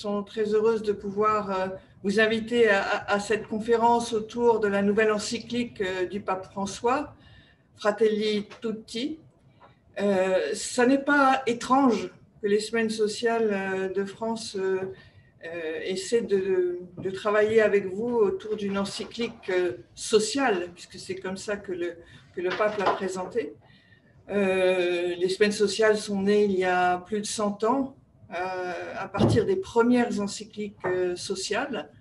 sont très heureuses de pouvoir vous inviter à cette conférence autour de la nouvelle encyclique du pape François, Fratelli Tutti. Ça n'est pas étrange que les semaines sociales de France essaient de travailler avec vous autour d'une encyclique sociale, puisque c'est comme ça que le pape l'a présentée. Les semaines sociales sont nées il y a plus de 100 ans, à partir des premières encycliques sociales.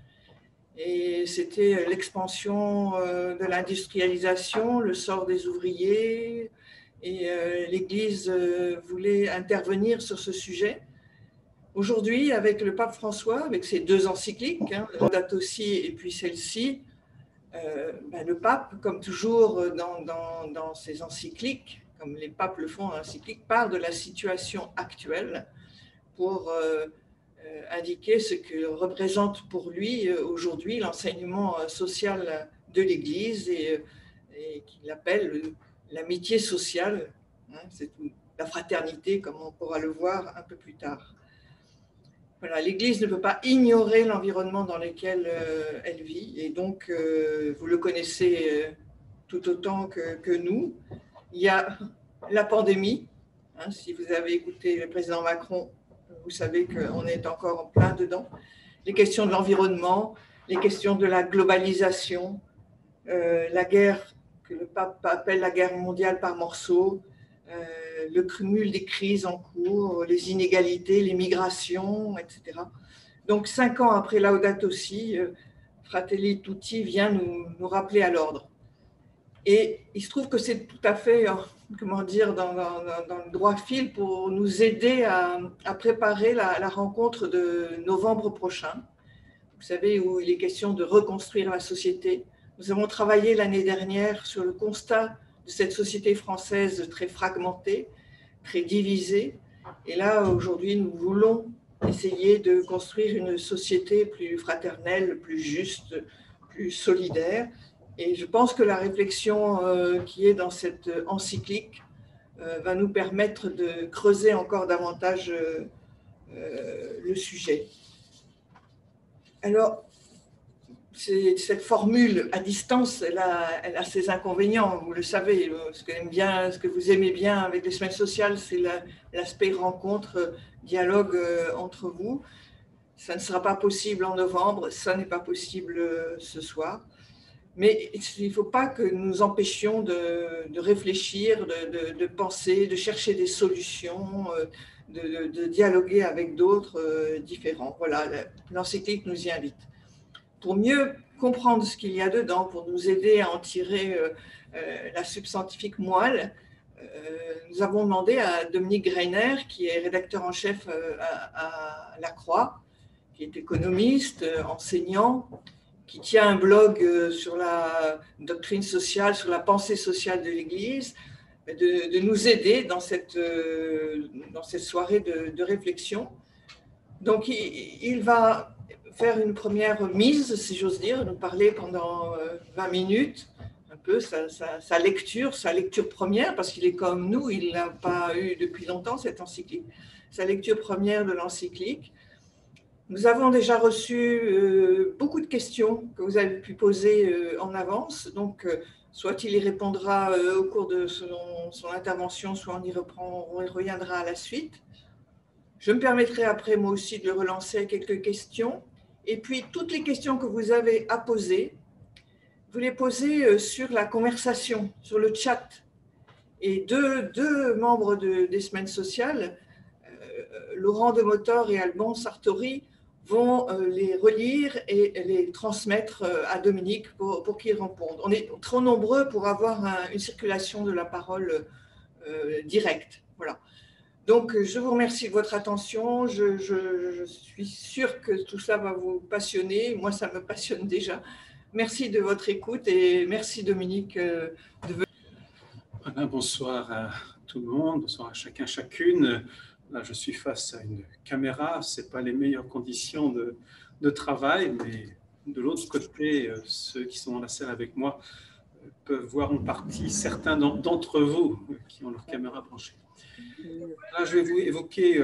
Et c'était l'expansion de l'industrialisation, le sort des ouvriers, et l'Église voulait intervenir sur ce sujet. Aujourd'hui, avec le pape François, avec ses deux encycliques, Laudato Si et puis celle-ci, le pape, comme toujours dans ses encycliques, comme les papes le font en encyclique, part de la situation actuelle pour indiquer ce que représente pour lui aujourd'hui l'enseignement social de l'Église et qu'il appelle l'amitié sociale, c'est la fraternité, comme on pourra le voir un peu plus tard. Voilà, l'Église ne peut pas ignorer l'environnement dans lequel elle vit, et donc vous le connaissez tout autant que nous. Il y a la pandémie. Si vous avez écouté le président Macron, vous savez qu'on est encore en plein dedans. Les questions de l'environnement, les questions de la globalisation, la guerre que le pape appelle la guerre mondiale par morceaux, le cumul des crises en cours, les inégalités, les migrations, etc. Donc, 5 ans après Laudato Si, Fratelli Tutti vient nous rappeler à l'ordre. Et il se trouve que c'est tout à fait, comment dire, dans le droit fil pour nous aider à préparer la rencontre de novembre prochain. Vous savez, où il est question de reconstruire la société. Nous avons travaillé l'année dernière sur le constat de cette société française très fragmentée, très divisée. Et là, aujourd'hui, nous voulons essayer de construire une société plus fraternelle, plus juste, plus solidaire. Et je pense que la réflexion qui est dans cette encyclique va nous permettre de creuser encore davantage le sujet. Alors, cette formule à distance, elle a ses inconvénients, vous le savez. Ce que vous aimez bien avec les semaines sociales, c'est l'aspect rencontre, dialogue entre vous. Ça ne sera pas possible en novembre, ça n'est pas possible ce soir. Mais il ne faut pas que nous empêchions de réfléchir, de penser, de chercher des solutions, de dialoguer avec d'autres différents. Voilà, l'encyclique nous y invite. Pour mieux comprendre ce qu'il y a dedans, pour nous aider à en tirer la substantifique moelle, nous avons demandé à Dominique Greiner, qui est rédacteur en chef à La Croix, qui est économiste, enseignant, qui tient un blog sur la doctrine sociale, sur la pensée sociale de l'Église, de nous aider dans cette soirée de réflexion. Donc, il va faire une première mise, si j'ose dire, nous parler pendant 20 minutes, un peu sa lecture première, parce qu'il est comme nous, il n'a pas eu depuis longtemps cette encyclique, sa lecture première de l'encyclique. Nous avons déjà reçu beaucoup de questions que vous avez pu poser en avance, donc soit il y répondra au cours de son intervention, soit on y reviendra à la suite. Je me permettrai après moi aussi de le relancer à quelques questions. Et puis toutes les questions que vous avez à poser, vous les posez sur la conversation, sur le chat. Et deux membres des semaines sociales, Laurent Demotor et Alban Sartori, vont les relire et les transmettre à Dominique pour qu'il réponde. On est trop nombreux pour avoir une circulation de la parole directe. Voilà. Donc, je vous remercie de votre attention. Je suis sûre que tout ça va vous passionner. Moi, ça me passionne déjà. Merci de votre écoute et merci Dominique de venir. Voilà, bonsoir à tout le monde, bonsoir à chacun, chacune. Là, je suis face à une caméra, ce n'est pas les meilleures conditions de travail, mais de l'autre côté, ceux qui sont dans la salle avec moi peuvent voir en partie certains d'entre vous qui ont leur caméra branchée. Là, je vais vous évoquer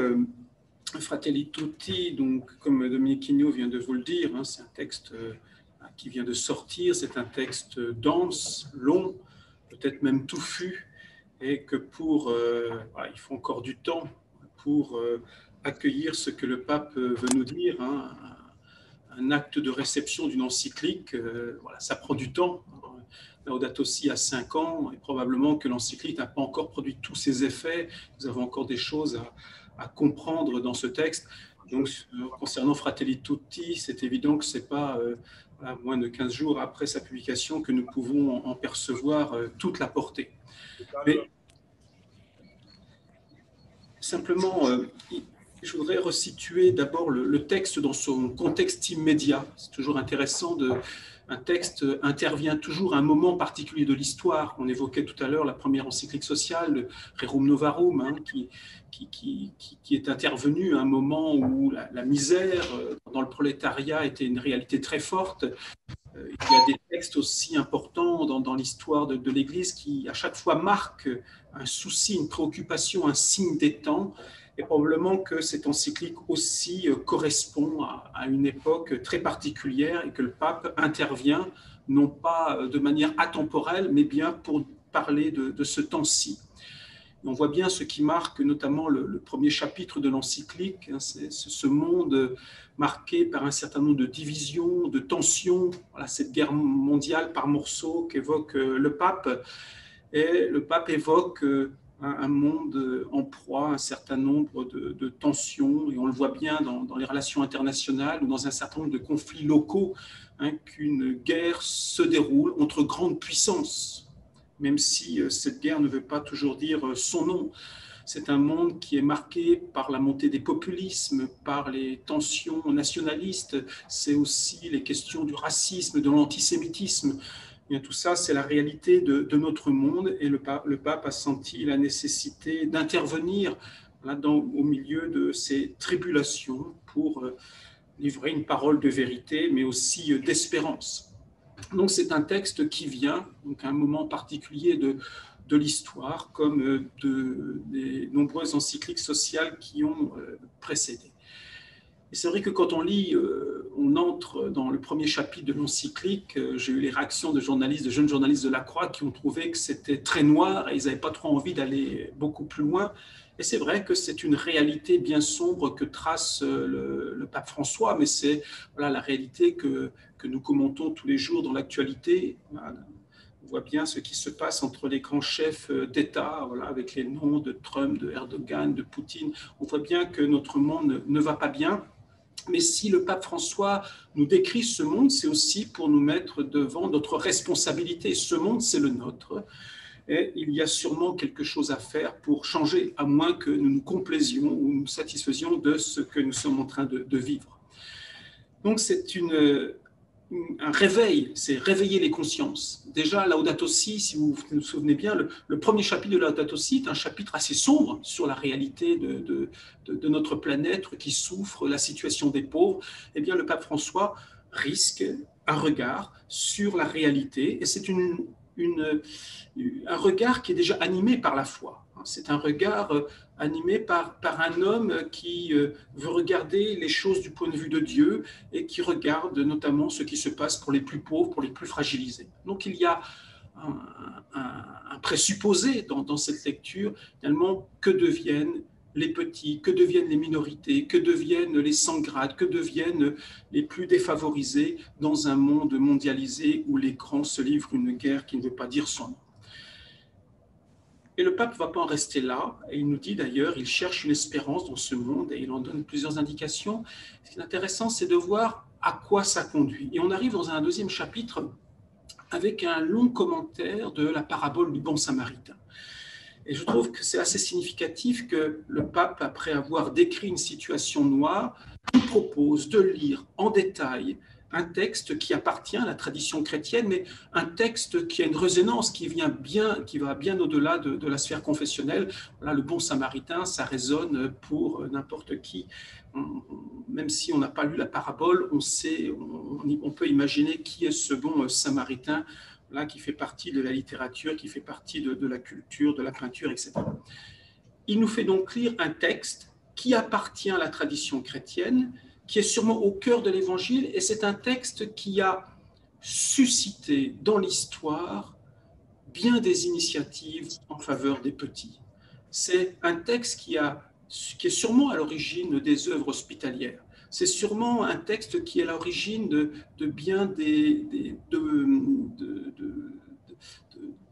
Fratelli Tutti, donc, comme Dominique Quignot vient de vous le dire, hein, c'est un texte qui vient de sortir, c'est un texte dense, long, peut-être même touffu, et que il faut encore du temps pour accueillir ce que le pape veut nous dire, hein, un acte de réception d'une encyclique, ça prend du temps. Laudato Si a 5 ans, et probablement que l'encyclique n'a pas encore produit tous ses effets. Nous avons encore des choses à comprendre dans ce texte. Donc, concernant Fratelli Tutti, c'est évident que ce n'est pas à moins de 15 jours après sa publication que nous pouvons en percevoir toute la portée. Mais simplement, je voudrais resituer d'abord le texte dans son contexte immédiat. C'est toujours intéressant un texte intervient toujours à un moment particulier de l'histoire. On évoquait tout à l'heure la première encyclique sociale, le Rerum Novarum, hein, qui est intervenu à un moment où la misère dans le prolétariat était une réalité très forte. Il y a des textes aussi importants dans l'histoire de l'Église qui, à chaque fois, marquent un souci, une préoccupation, un signe des temps. Et probablement que cette encyclique aussi correspond à une époque très particulière et que le pape intervient, non pas de manière atemporelle, mais bien pour parler de ce temps-ci. On voit bien ce qui marque notamment le premier chapitre de l'encyclique, hein, c'est ce monde marqué par un certain nombre de divisions, de tensions, voilà, cette guerre mondiale par morceaux qu'évoque le pape. Et le pape évoque un monde en proie à un certain nombre de tensions, et on le voit bien dans les relations internationales ou dans un certain nombre de conflits locaux, hein, qu'une guerre se déroule entre grandes puissances, même si cette guerre ne veut pas toujours dire son nom. C'est un monde qui est marqué par la montée des populismes, par les tensions nationalistes, c'est aussi les questions du racisme, de l'antisémitisme. Bien, tout ça, c'est la réalité de notre monde, et le pape a senti la nécessité d'intervenir au milieu de ces tribulations pour livrer une parole de vérité, mais aussi d'espérance. Donc c'est un texte qui vient, donc à un moment particulier de l'histoire, comme des nombreuses encycliques sociales qui ont précédé. Et c'est vrai que quand on lit, on entre dans le premier chapitre de l'encyclique, j'ai eu les réactions de jeunes journalistes de la Croix qui ont trouvé que c'était très noir et ils n'avaient pas trop envie d'aller beaucoup plus loin. Et c'est vrai que c'est une réalité bien sombre que trace le pape François, mais c'est la réalité que nous commentons tous les jours dans l'actualité. On voit bien ce qui se passe entre les grands chefs d'État, avec les noms de Trump, de Erdogan, de Poutine. On voit bien que notre monde ne va pas bien. Mais si le pape François nous décrit ce monde, c'est aussi pour nous mettre devant notre responsabilité. Ce monde, c'est le nôtre. Et il y a sûrement quelque chose à faire pour changer, à moins que nous nous complaisions ou nous satisfaisions de ce que nous sommes en train de vivre. Donc c'est un réveil, c'est réveiller les consciences. Déjà, Laudato Si, si vous vous souvenez bien, le premier chapitre de Laudato Si est un chapitre assez sombre sur la réalité de notre planète qui souffre, la situation des pauvres. Eh bien, le pape François risque un regard sur la réalité, et c'est un regard qui est déjà animé par la foi. C'est un regard animé par un homme qui veut regarder les choses du point de vue de Dieu et qui regarde notamment ce qui se passe pour les plus pauvres, pour les plus fragilisés. Donc il y a un présupposé dans cette lecture, finalement, que deviennent les petits, que deviennent les minorités, que deviennent les sans-grades, que deviennent les plus défavorisés dans un monde mondialisé où les grands se livrent une guerre qui ne veut pas dire son nom. Et le pape ne va pas en rester là, et il nous dit d'ailleurs, il cherche une espérance dans ce monde, et il en donne plusieurs indications. Ce qui est intéressant, c'est de voir à quoi ça conduit. Et on arrive dans un deuxième chapitre avec un long commentaire de la parabole du bon samaritain. Et je trouve que c'est assez significatif que le pape, après avoir décrit une situation noire, nous propose de lire en détail un texte qui appartient à la tradition chrétienne, mais un texte qui a une résonance qui va bien au-delà de la sphère confessionnelle. Voilà, le bon samaritain, ça résonne pour n'importe qui. Même si on n'a pas lu la parabole, on peut imaginer qui est ce bon samaritain, là, qui fait partie de la littérature, qui fait partie de la culture, de la peinture, etc. Il nous fait donc lire un texte qui appartient à la tradition chrétienne, qui est sûrement au cœur de l'Évangile, et c'est un texte qui a suscité dans l'histoire bien des initiatives en faveur des petits. C'est un texte qui est sûrement à l'origine des œuvres hospitalières. C'est sûrement un texte qui est à l'origine de bien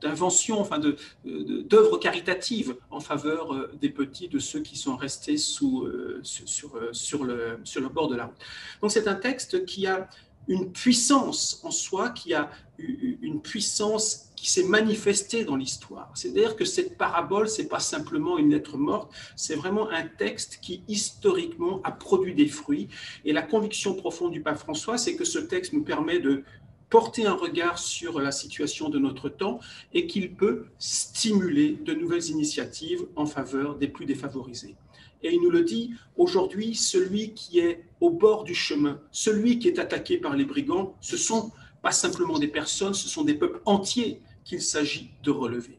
d'inventions, enfin d'œuvres caritatives en faveur des petits, de ceux qui sont restés sur le bord de la route. Donc c'est un texte qui a une puissance en soi, qui a une puissance qui s'est manifestée dans l'histoire. C'est-à-dire que cette parabole, ce n'est pas simplement une lettre morte, c'est vraiment un texte qui, historiquement, a produit des fruits. Et la conviction profonde du pape François, c'est que ce texte nous permet de porter un regard sur la situation de notre temps et qu'il peut stimuler de nouvelles initiatives en faveur des plus défavorisés. Et il nous le dit, aujourd'hui, celui qui est au bord du chemin, celui qui est attaqué par les brigands, ce ne sont pas simplement des personnes, ce sont des peuples entiers qu'il s'agit de relever.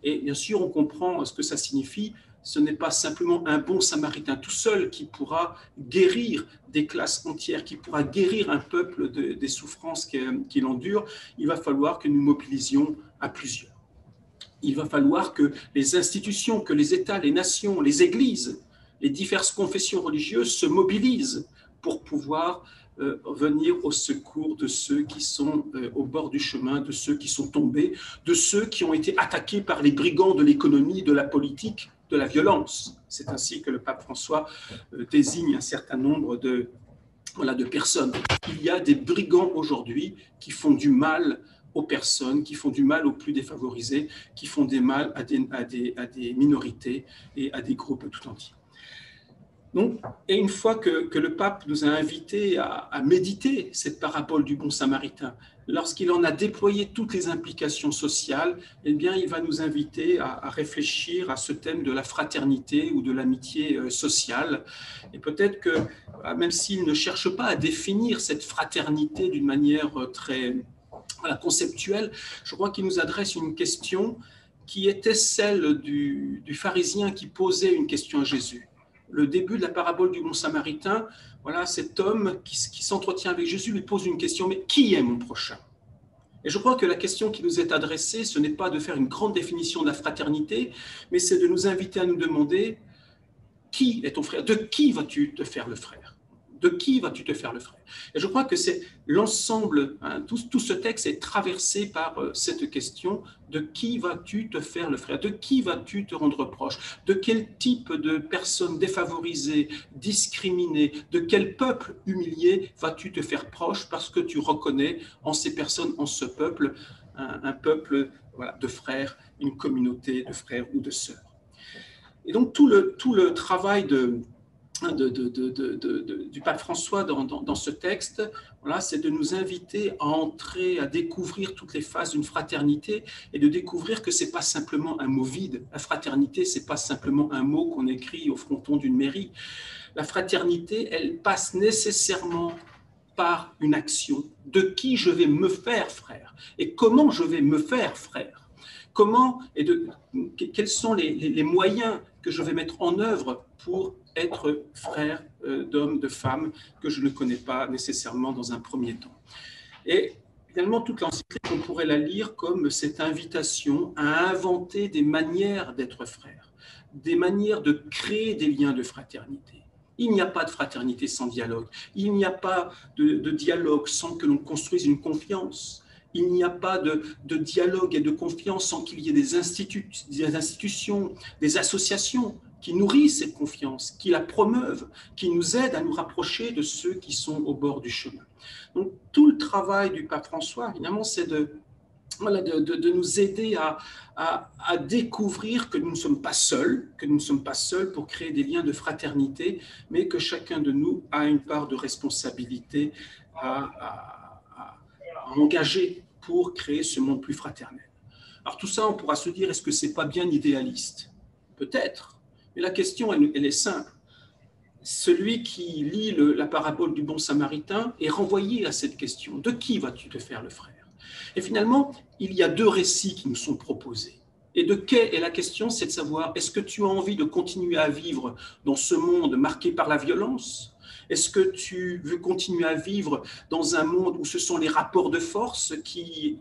Et bien sûr, on comprend ce que ça signifie. Ce n'est pas simplement un bon samaritain tout seul qui pourra guérir des classes entières, qui pourra guérir un peuple des souffrances qu'il endure. Il va falloir que nous mobilisions à plusieurs. Il va falloir que les institutions, que les États, les nations, les églises, les diverses confessions religieuses se mobilisent pour pouvoir venir au secours de ceux qui sont au bord du chemin, de ceux qui sont tombés, de ceux qui ont été attaqués par les brigands de l'économie, de la politique, de la violence. C'est ainsi que le pape François désigne un certain nombre de personnes. Il y a des brigands aujourd'hui qui font du mal aux personnes, qui font du mal aux plus défavorisés, qui font du mal à des minorités et à des groupes tout entiers. Donc, et une fois que le pape nous a invités à méditer cette parabole du bon samaritain, lorsqu'il en a déployé toutes les implications sociales, eh bien, il va nous inviter à réfléchir à ce thème de la fraternité ou de l'amitié sociale. Et peut-être que, même s'il ne cherche pas à définir cette fraternité d'une manière très conceptuelle, je crois qu'il nous adresse une question qui était celle du pharisien qui posait une question à Jésus. Le début de la parabole du bon samaritain, voilà, cet homme qui s'entretient avec Jésus lui pose une question, mais qui est mon prochain? Et je crois que la question qui nous est adressée, ce n'est pas de faire une grande définition de la fraternité, mais c'est de nous inviter à nous demander, qui est ton frère? De qui vas-tu te faire le frère? De qui vas-tu te faire le frère? Et je crois que c'est l'ensemble, tout ce texte est traversé par cette question, de qui vas-tu te faire le frère? De qui vas-tu te rendre proche? De quel type de personnes défavorisées, discriminées, de quel peuple humilié vas-tu te faire proche parce que tu reconnais en ces personnes, en ce peuple, un peuple de frères, une communauté de frères ou de sœurs. Et donc tout le travail du pape François dans ce texte, voilà, c'est de nous inviter à entrer, à découvrir toutes les phases d'une fraternité et de découvrir que ce n'est pas simplement un mot vide. La fraternité, ce n'est pas simplement un mot qu'on écrit au fronton d'une mairie. La fraternité, elle passe nécessairement par une action. De qui je vais me faire frère et comment je vais me faire frère. Comment et quels sont les moyens que je vais mettre en œuvre pour être frère d'hommes, de femmes que je ne connais pas nécessairement dans un premier temps. Et finalement, toute l'encyclique, on pourrait la lire comme cette invitation à inventer des manières d'être frère, des manières de créer des liens de fraternité. Il n'y a pas de fraternité sans dialogue. Il n'y a pas de dialogue sans que l'on construise une confiance. Il n'y a pas de dialogue et de confiance sans qu'il y ait des institutions, des associations qui nourrissent cette confiance, qui la promeuvent, qui nous aident à nous rapprocher de ceux qui sont au bord du chemin. Donc, tout le travail du pape François, finalement, c'est de nous aider à découvrir que nous ne sommes pas seuls, pour créer des liens de fraternité, mais que chacun de nous a une part de responsabilité à engager pour créer ce monde plus fraternel. Alors tout ça, on pourra se dire, est-ce que c'est pas bien idéaliste? Peut-être, mais la question, elle est simple. Celui qui lit la parabole du bon samaritain est renvoyé à cette question. De qui vas-tu te faire le frère? Et finalement, il y a deux récits qui nous sont proposés. Et de quelle est la question? C'est de savoir, est-ce que tu as envie de continuer à vivre dans ce monde marqué par la violence? Est-ce que tu veux continuer à vivre dans un monde où ce sont les rapports de force qui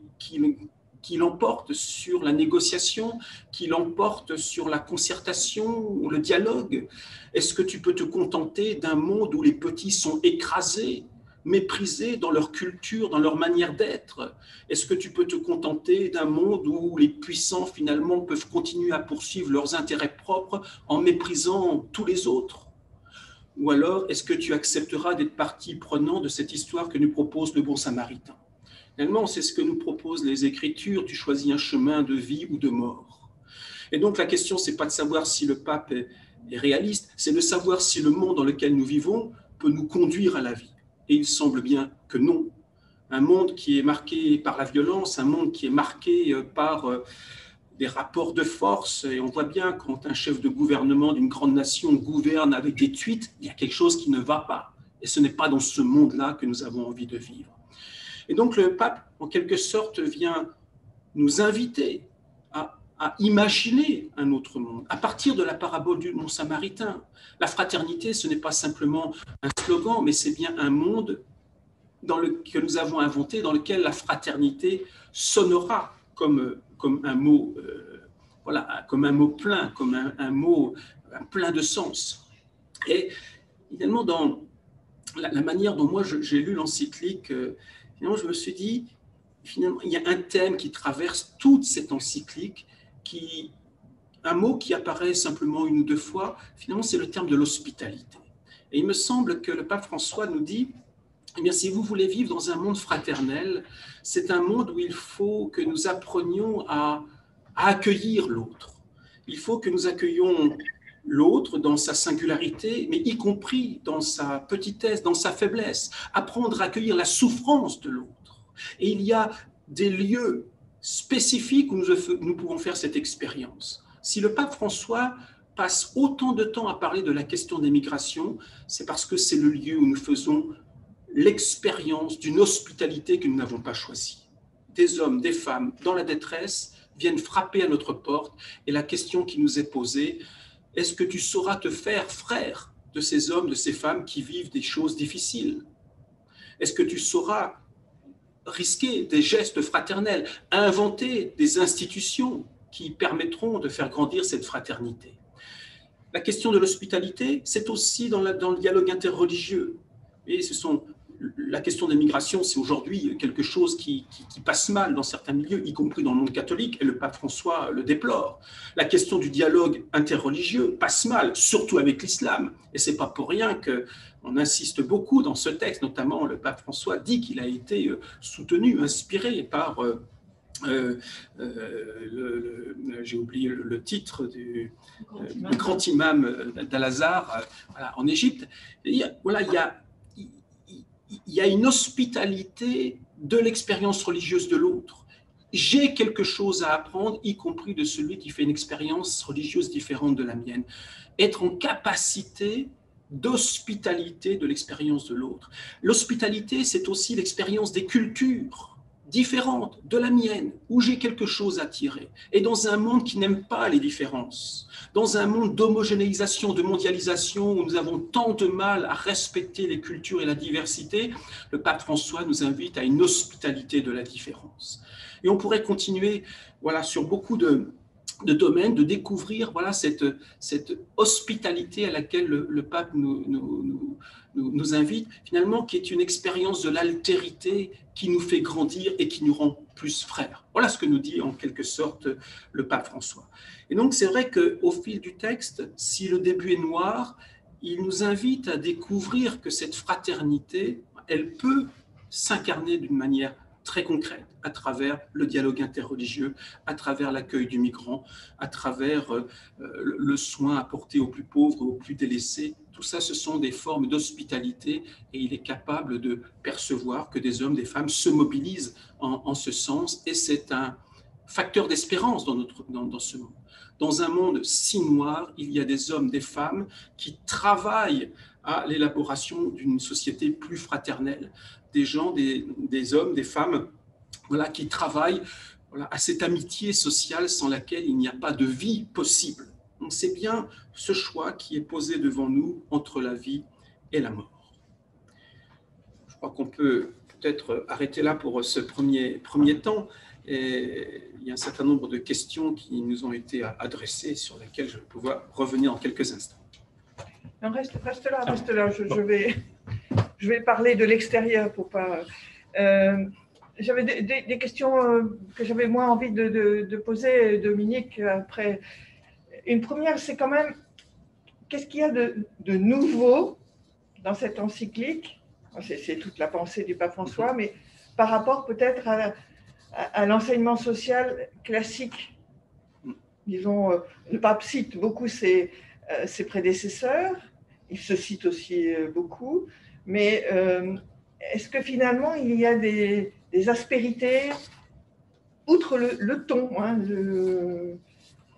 l'emportent sur la négociation, qui l'emportent sur la concertation ou le dialogue? Est-ce que tu peux te contenter d'un monde où les petits sont écrasés, méprisés dans leur culture, dans leur manière d'être? Est-ce que tu peux te contenter d'un monde où les puissants finalement peuvent continuer à poursuivre leurs intérêts propres en méprisant tous les autres? Ou alors est-ce que tu accepteras d'être partie prenante de cette histoire que nous propose le bon Samaritain? Finalement, c'est ce que nous proposent les Écritures. Tu choisis un chemin de vie ou de mort. Et donc la question, c'est pas de savoir si le pape est réaliste, c'est de savoir si le monde dans lequel nous vivons peut nous conduire à la vie. Et il semble bien que non. Un monde qui est marqué par la violence, un monde qui est marqué par des rapports de force. Et on voit bien quand un chef de gouvernement d'une grande nation gouverne avec des tweets, il y a quelque chose qui ne va pas. Et ce n'est pas dans ce monde-là que nous avons envie de vivre. Et donc le pape, en quelque sorte, vient nous inviter à imaginer un autre monde, à partir de la parabole du bon Samaritain. La fraternité, ce n'est pas simplement un slogan, mais c'est bien un monde que nous avons inventé, dans lequel la fraternité sonnera comme un mot, voilà, comme un mot plein, comme un mot plein de sens. Et finalement, dans la manière dont moi j'ai lu l'encyclique, finalement, je me suis dit, finalement, il y a un thème qui traverse toute cette encyclique, un mot qui apparaît simplement une ou deux fois, finalement, c'est le terme de l'hospitalité. Et il me semble que le pape François nous dit, eh bien, si vous voulez vivre dans un monde fraternel, c'est un monde où il faut que nous apprenions à accueillir l'autre. Il faut que nous accueillions l'autre dans sa singularité, mais y compris dans sa petitesse, dans sa faiblesse. Apprendre à accueillir la souffrance de l'autre. Et il y a des lieux spécifiques où nous pouvons faire cette expérience. Si le pape François passe autant de temps à parler de la question des migrations, c'est parce que c'est le lieu où nous faisons l'expérience d'une hospitalité que nous n'avons pas choisie. Des hommes, des femmes, dans la détresse, viennent frapper à notre porte, et la question qui nous est posée, est-ce que tu sauras te faire frère de ces hommes, de ces femmes qui vivent des choses difficiles? Est-ce que tu sauras risquer des gestes fraternels, inventer des institutions qui permettront de faire grandir cette fraternité? La question de l'hospitalité, c'est aussi dans le dialogue interreligieux. Et la question des migrations, c'est aujourd'hui quelque chose qui passe mal dans certains milieux, y compris dans le monde catholique, et le pape François le déplore. La question du dialogue interreligieux passe mal, surtout avec l'islam. Et ce n'est pas pour rien qu'on insiste beaucoup dans ce texte, notamment le pape François dit qu'il a été soutenu, inspiré par... j'ai oublié le titre du grand imam d'Al-Azhar en Égypte. Voilà, il y a une hospitalité de l'expérience religieuse de l'autre. J'ai quelque chose à apprendre, y compris de celui qui fait une expérience religieuse différente de la mienne. Être en capacité d'hospitalité de l'expérience de l'autre. L'hospitalité, c'est aussi l'expérience des cultures différentes de la mienne, où j'ai quelque chose à tirer. Et dans un monde qui n'aime pas les différences, dans un monde d'homogénéisation, de mondialisation, où nous avons tant de mal à respecter les cultures et la diversité, le pape François nous invite à une hospitalité de la différence. Et on pourrait continuer sur beaucoup de domaines, de découvrir cette hospitalité à laquelle le pape nous invite, finalement, qui est une expérience de l'altérité qui nous fait grandir et qui nous rend plus frères. Voilà ce que nous dit en quelque sorte le pape François. Et donc c'est vrai qu'au fil du texte, si le début est noir, il nous invite à découvrir que cette fraternité, elle peut s'incarner d'une manière très concrète, à travers le dialogue interreligieux, à travers l'accueil du migrant, à travers le soin apporté aux plus pauvres, aux plus délaissés. Tout ça, ce sont des formes d'hospitalité, et il est capable de percevoir que des hommes, des femmes se mobilisent en ce sens, et c'est un facteur d'espérance dans ce monde. Dans un monde si noir, il y a des hommes, des femmes qui travaillent à l'élaboration d'une société plus fraternelle, des gens, des hommes, des femmes qui travaillent voilà, à cette amitié sociale sans laquelle il n'y a pas de vie possible. Donc c'est bien ce choix qui est posé devant nous entre la vie et la mort. Je crois qu'on peut peut-être arrêter là pour ce premier temps. Et il y a un certain nombre de questions qui nous ont été adressées sur lesquelles je vais pouvoir revenir en quelques instants. Non, reste là. Je vais parler de l'extérieur pour pas. J'avais des questions que j'avais moins envie de poser, Dominique, après. Une première, c'est quand même, qu'est-ce qu'il y a de nouveau dans cette encyclique? C'est toute la pensée du pape François, mais par rapport peut-être à l'enseignement social classique. Disons, le pape cite beaucoup ses prédécesseurs, il se cite aussi beaucoup, mais est-ce que finalement il y a des aspérités, outre le ton,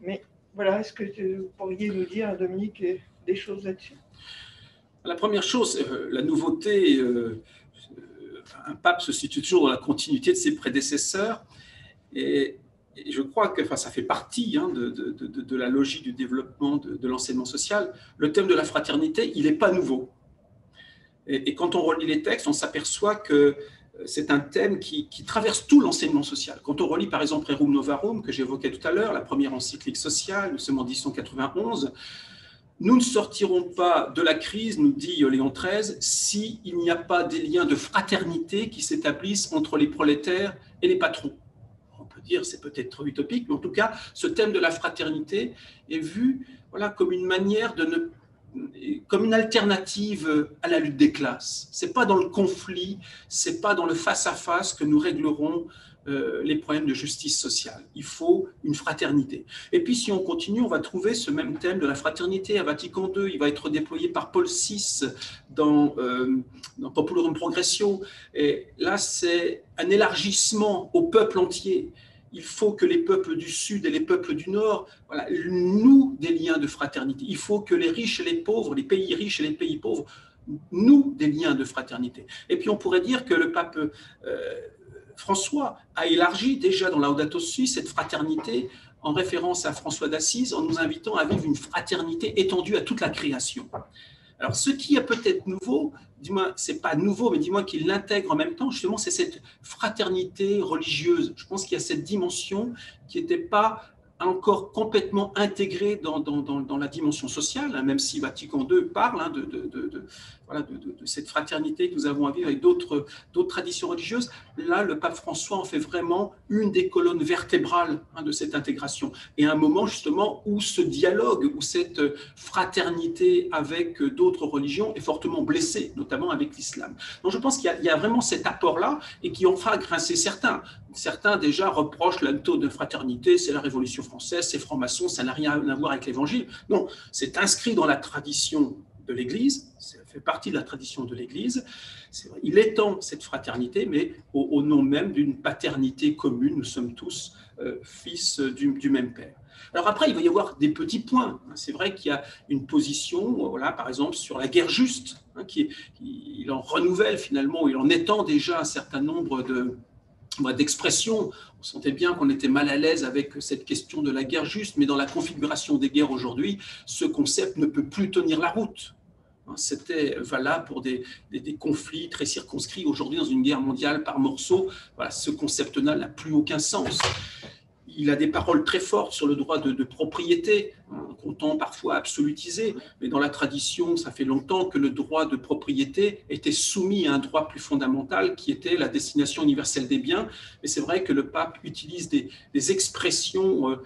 mais voilà, est-ce que vous pourriez nous dire, Dominique, des choses là-dessus? La première chose, la nouveauté, un pape se situe toujours dans la continuité de ses prédécesseurs, et je crois que ça fait partie de la logique du développement de l'enseignement social. Le thème de la fraternité, il n'est pas nouveau. Et quand on relit les textes, on s'aperçoit que c'est un thème qui traverse tout l'enseignement social. Quand on relit par exemple Rerum Novarum, que j'évoquais tout à l'heure, la première encyclique sociale, nous sommes en 1891, nous ne sortirons pas de la crise, nous dit Léon XIII, s'il n'y a pas des liens de fraternité qui s'établissent entre les prolétaires et les patrons. On peut dire, c'est peut-être trop utopique, mais en tout cas, ce thème de la fraternité est vu comme une manière comme une alternative à la lutte des classes. Ce n'est pas dans le conflit, ce n'est pas dans le face-à-face que nous réglerons les problèmes de justice sociale. Il faut une fraternité. Et puis, si on continue, on va trouver ce même thème de la fraternité à Vatican II. Il va être déployé par Paul VI dans Populorum Progressio. Et là, c'est un élargissement au peuple entier. Il faut que les peuples du Sud et les peuples du Nord nouent des liens de fraternité. Il faut que les riches et les pauvres, les pays riches et les pays pauvres, nouent des liens de fraternité. Et puis, on pourrait dire que le pape François a élargi déjà dans Laudato Si cette fraternité en référence à François d'Assise en nous invitant à vivre une fraternité étendue à toute la création. Alors, ce qui est peut-être nouveau, dis-moi, c'est pas nouveau, mais dis-moi qu'il l'intègre en même temps, justement, c'est cette fraternité religieuse. Je pense qu'il y a cette dimension qui n'était pas encore complètement intégrée dans la dimension sociale, même si Vatican II parle de cette fraternité que nous avons à vivre avec d'autres traditions religieuses. Là, le pape François en fait vraiment une des colonnes vertébrales de cette intégration. Et à un moment, justement, où ce dialogue, où cette fraternité avec d'autres religions est fortement blessée, notamment avec l'islam. Donc, je pense qu'il y a vraiment cet apport-là et qui en fera grincer certains. Certains déjà reprochent la méthode de fraternité, c'est la Révolution française, c'est franc-maçon, ça n'a rien à voir avec l'Évangile. Non, c'est inscrit dans la tradition de l'Église, ça fait partie de la tradition de l'Église. Il étend cette fraternité, mais au nom même d'une paternité commune. Nous sommes tous fils du même Père. Alors après, il va y avoir des petits points. C'est vrai qu'il y a une position, par exemple, sur la guerre juste, il en renouvelle finalement, il en étend déjà un certain nombre d'expressions. On sentait bien qu'on était mal à l'aise avec cette question de la guerre juste, mais dans la configuration des guerres aujourd'hui, ce concept ne peut plus tenir la route. C'était valable pour des conflits très circonscrits. Aujourd'hui, dans une guerre mondiale par morceaux, ce concept-là n'a plus aucun sens. Il a des paroles très fortes sur le droit de propriété, qu'on tend parfois à absolutiser, mais dans la tradition, ça fait longtemps que le droit de propriété était soumis à un droit plus fondamental qui était la destination universelle des biens. Mais c'est vrai que le pape utilise des expressions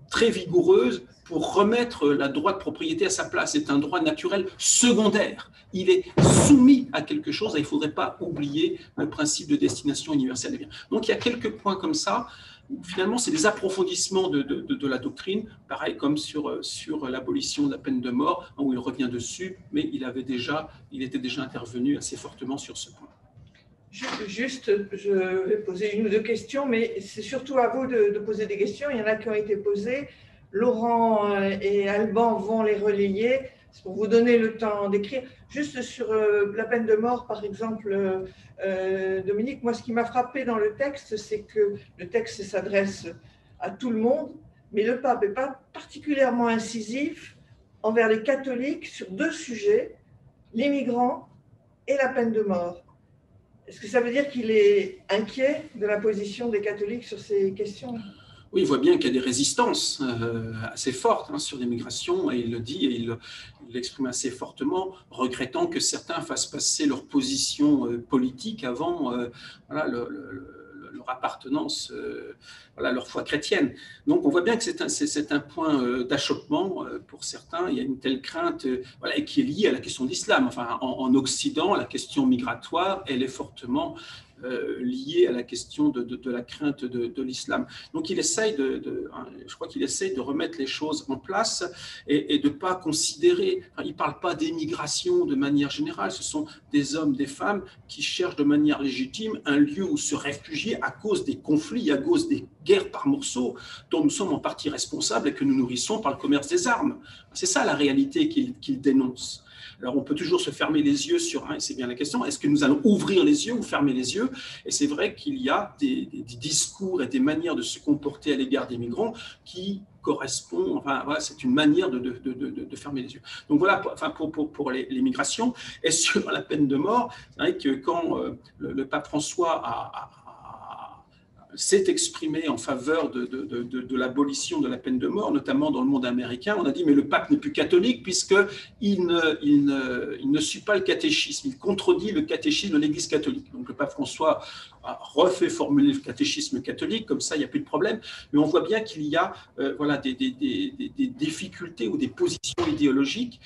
très vigoureuses pour remettre le droit de propriété à sa place. C'est un droit naturel secondaire. Il est soumis à quelque chose et il ne faudrait pas oublier le principe de destination universelle des biens. Donc il y a quelques points comme ça. Finalement, c'est des approfondissements de la doctrine, pareil comme sur l'abolition de la peine de mort, où il revient dessus, mais il était déjà intervenu assez fortement sur ce point. Juste, je vais poser une ou deux questions, mais c'est surtout à vous de poser des questions. Il y en a qui ont été posées. Laurent et Alban vont les relayer. C'est pour vous donner le temps d'écrire. Juste sur la peine de mort, par exemple, Dominique, moi, ce qui m'a frappé dans le texte, c'est que le texte s'adresse à tout le monde, mais le pape n'est pas particulièrement incisif envers les catholiques sur deux sujets, les migrants et la peine de mort. Est-ce que ça veut dire qu'il est inquiet de la position des catholiques sur ces questions ? Oui, il voit bien qu'il y a des résistances assez fortes sur l'immigration, et il le dit, et il l'exprime assez fortement, regrettant que certains fassent passer leur position politique avant leur appartenance, leur foi chrétienne. Donc on voit bien que c'est un point d'achoppement pour certains. Il y a une telle crainte qui est liée à la question de l'islam. Enfin, en Occident, la question migratoire, elle est fortement liée à la question de la crainte de l'islam. Donc il essaye je crois qu'il essaye de remettre les choses en place et de ne pas considérer, il ne parle pas d'émigration de manière générale, ce sont des hommes, des femmes qui cherchent de manière légitime un lieu où se réfugier à cause des conflits, à cause des guerres par morceaux dont nous sommes en partie responsables et que nous nourrissons par le commerce des armes. C'est ça la réalité qu'il dénonce. Alors, on peut toujours se fermer les yeux sur, et c'est bien la question, est-ce que nous allons ouvrir les yeux ou fermer les yeux? Et c'est vrai qu'il y a des discours et des manières de se comporter à l'égard des migrants qui correspondent, c'est une manière de fermer les yeux. Donc voilà, pour les migrations. Et sur la peine de mort, c'est vrai que quand le pape François s'est exprimé en faveur de l'abolition de la peine de mort, notamment dans le monde américain, on a dit mais le pape n'est plus catholique puisqu'il ne suit pas le catéchisme, il contredit le catéchisme de l'Église catholique. Donc le pape François a refait formuler le catéchisme catholique, comme ça il n'y a plus de problème, mais on voit bien qu'il y a des difficultés ou des positions idéologiques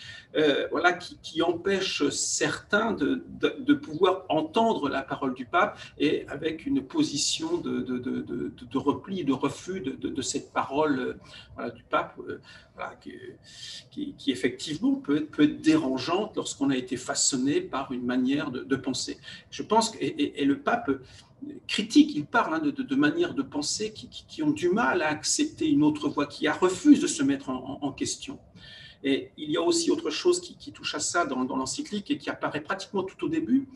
qui empêchent certains de pouvoir entendre la parole du pape, et avec une position de repli, de refus de cette parole du pape, qui effectivement peut être dérangeante lorsqu'on a été façonné par une manière de penser. Je pense et le pape critique, il parle de manières de penser qui ont du mal à accepter une autre voie, qui refusent de se mettre en question. Et il y a aussi autre chose qui touche à ça dans l'encyclique et qui apparaît pratiquement tout au début,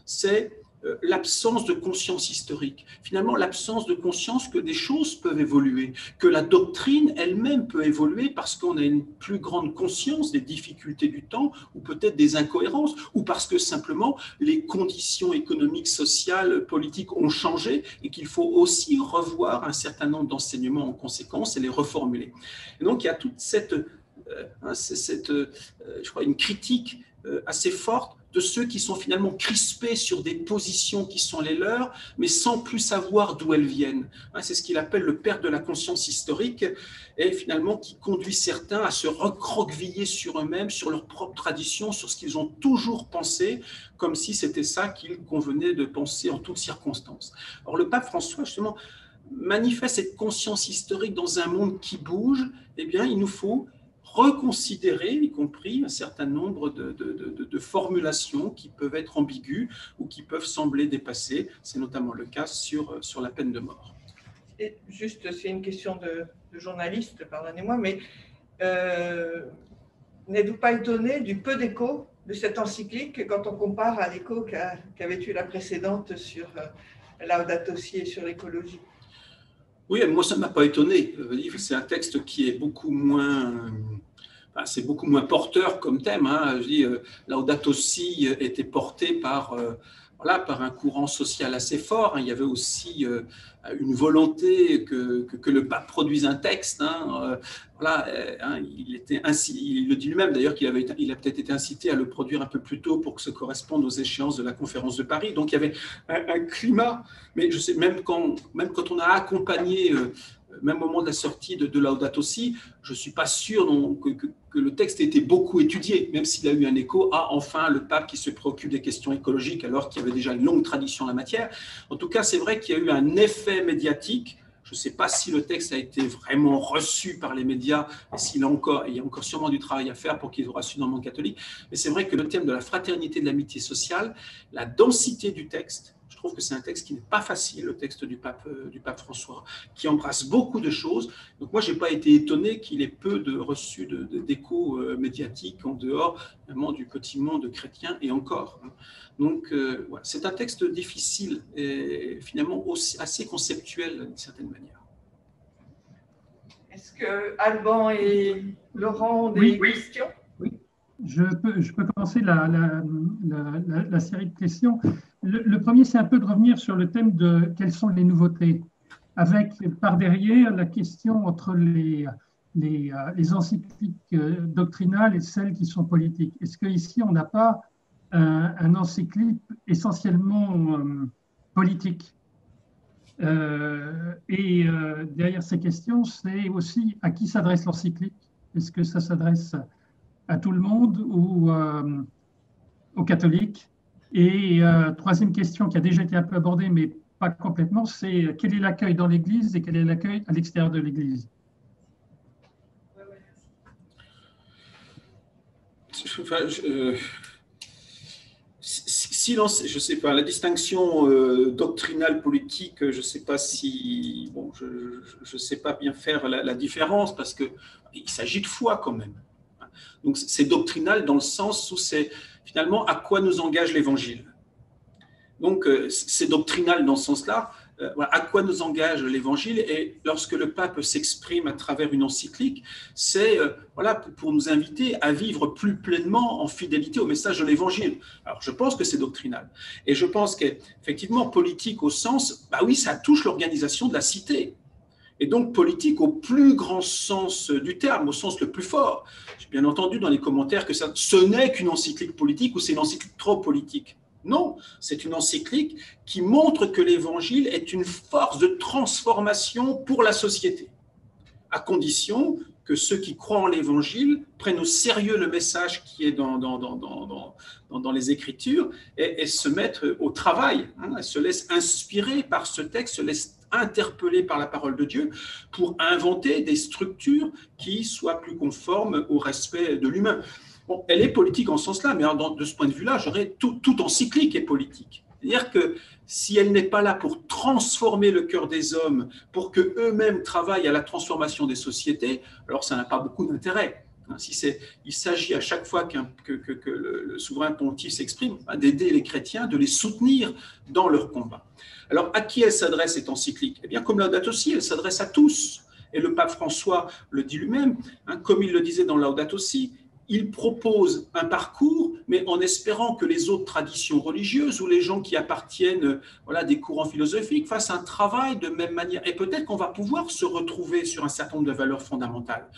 c'est l'absence de conscience historique. Finalement, l'absence de conscience que des choses peuvent évoluer, que la doctrine elle-même peut évoluer parce qu'on a une plus grande conscience des difficultés du temps, ou peut-être des incohérences, ou parce que simplement les conditions économiques, sociales, politiques ont changé et qu'il faut aussi revoir un certain nombre d'enseignements en conséquence et les reformuler. Et donc, il y a toute je crois, une critique assez forte de ceux qui sont finalement crispés sur des positions qui sont les leurs, mais sans plus savoir d'où elles viennent. C'est ce qu'il appelle le perte de la conscience historique, et finalement qui conduit certains à se recroqueviller sur eux-mêmes, sur leur propre tradition, sur ce qu'ils ont toujours pensé, comme si c'était ça qu'il convenait de penser en toutes circonstances. Or, le pape François, justement, manifeste cette conscience historique dans un monde qui bouge. Eh bien, il nous faut reconsidérer, y compris un certain nombre de formulations qui peuvent être ambiguës ou qui peuvent sembler dépassées. C'est notamment le cas sur la peine de mort. Et juste, c'est une question de journaliste, pardonnez-moi, mais n'êtes-vous pas étonné du peu d'écho de cette encyclique quand on compare à l'écho qu'avait eu la précédente sur Laudato Si et sur l'écologie? Oui, moi, ça ne m'a pas étonné. C'est un texte qui est beaucoup moins porteur comme thème. Je dis, Laudato Si était porté par un courant social assez fort. Il y avait aussi une volonté que le pape produise un texte. Il le dit lui-même d'ailleurs qu'il a peut-être été incité à le produire un peu plus tôt pour que ça corresponde aux échéances de la conférence de Paris. Donc il y avait un climat, mais je sais, même quand on a accompagné, même au moment de la sortie de Laudato Si, je ne suis pas sûr que le texte ait été beaucoup étudié, même s'il a eu un écho à enfin le pape qui se préoccupe des questions écologiques alors qu'il y avait déjà une longue tradition en la matière. En tout cas, c'est vrai qu'il y a eu un effet médiatique. Je ne sais pas si le texte a été vraiment reçu par les médias, et il y a encore sûrement du travail à faire pour qu'il soit reçu dans le monde catholique. Mais c'est vrai que le thème de la fraternité, de l'amitié sociale, la densité du texte, je trouve que c'est un texte qui n'est pas facile, le texte du pape François, qui embrasse beaucoup de choses. Donc moi, je n'ai pas été étonné qu'il ait peu reçu d'écho médiatique en dehors vraiment du petit monde chrétien, et encore. Donc, voilà, c'est un texte difficile et finalement aussi assez conceptuel d'une certaine manière. Est-ce que Alban et Laurent ont des questions? Oui, je peux commencer la série de questions. Le premier, c'est un peu de revenir sur le thème de quelles sont les nouveautés, avec par derrière la question entre les encycliques doctrinales et celles qui sont politiques. Est-ce qu'ici, on n'a pas un encyclique essentiellement politique? Derrière ces questions, c'est aussi à qui s'adresse l'encyclique. Est-ce que ça s'adresse à tout le monde ou aux catholiques? Et troisième question qui a déjà été un peu abordée, mais pas complètement, c'est quel est l'accueil dans l'Église et quel est l'accueil à l'extérieur de l'Église? Je ne sais pas, la distinction doctrinale politique, je ne sais pas si, bon, je sais pas bien faire la différence, parce que il s'agit de foi quand même. Donc c'est doctrinal dans le sens où c'est finalement à quoi nous engage l'Évangile. Donc c'est doctrinal dans ce sens-là. À quoi nous engage l'Évangile, et lorsque le pape s'exprime à travers une encyclique, c'est voilà, pour nous inviter à vivre plus pleinement en fidélité au message de l'Évangile. Alors je pense que c'est doctrinal, et je pense qu'effectivement politique au sens, bah oui, ça touche l'organisation de la cité, et donc politique au plus grand sens du terme, au sens le plus fort. J'ai bien entendu dans les commentaires que ce n'est qu'une encyclique politique, ou c'est une encyclique trop politique. Non, c'est une encyclique qui montre que l'Évangile est une force de transformation pour la société, à condition que ceux qui croient en l'Évangile prennent au sérieux le message qui est dans les Écritures, et se mettent au travail, se laissent inspirer par ce texte, se laissent interpellés par la parole de Dieu pour inventer des structures qui soient plus conformes au respect de l'humain. Bon, elle est politique en ce sens-là, mais de ce point de vue-là, toute encyclique est politique. C'est-à-dire que si elle n'est pas là pour transformer le cœur des hommes, pour qu'eux-mêmes travaillent à la transformation des sociétés, alors ça n'a pas beaucoup d'intérêt. Il s'agit à chaque fois que le souverain pontife s'exprime, d'aider les chrétiens, de les soutenir dans leur combat. Alors, à qui elle s'adresse, cette encyclique? Eh bien, comme Laudato Si, elle s'adresse à tous. Et le pape François le dit lui-même, comme il le disait dans Laudato Si, il propose un parcours, mais en espérant que les autres traditions religieuses ou les gens qui appartiennent à des courants philosophiques fassent un travail de même manière. Et peut-être qu'on va pouvoir se retrouver sur un certain nombre de valeurs fondamentales.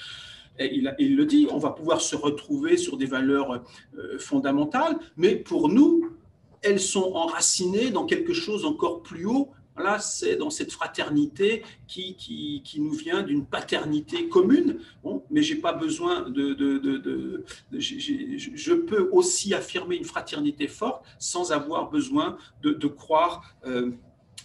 Et il le dit, on va pouvoir se retrouver sur des valeurs fondamentales, mais pour nous, elles sont enracinées dans quelque chose encore plus haut. Voilà, c'est dans cette fraternité qui nous vient d'une paternité commune. Bon, mais j'ai pas besoin je peux aussi affirmer une fraternité forte sans avoir besoin de croire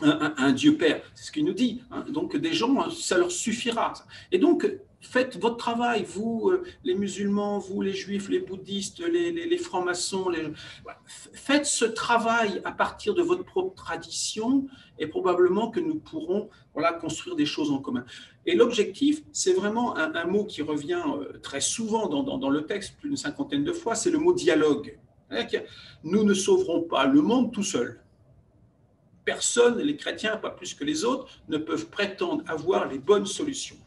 un Dieu Père. C'est ce qu'il nous dit. Donc des gens, ça leur suffira. Et donc faites votre travail, vous les musulmans, vous les juifs, les bouddhistes, les francs-maçons, faites ce travail à partir de votre propre tradition, et probablement que nous pourrons construire des choses en commun. Et l'objectif, c'est vraiment un mot qui revient très souvent dans le texte, plus d'une 50aine de fois, c'est le mot dialogue. Nous ne sauverons pas le monde tout seul. Personne, les chrétiens, pas plus que les autres, ne peuvent prétendre avoir les bonnes solutions.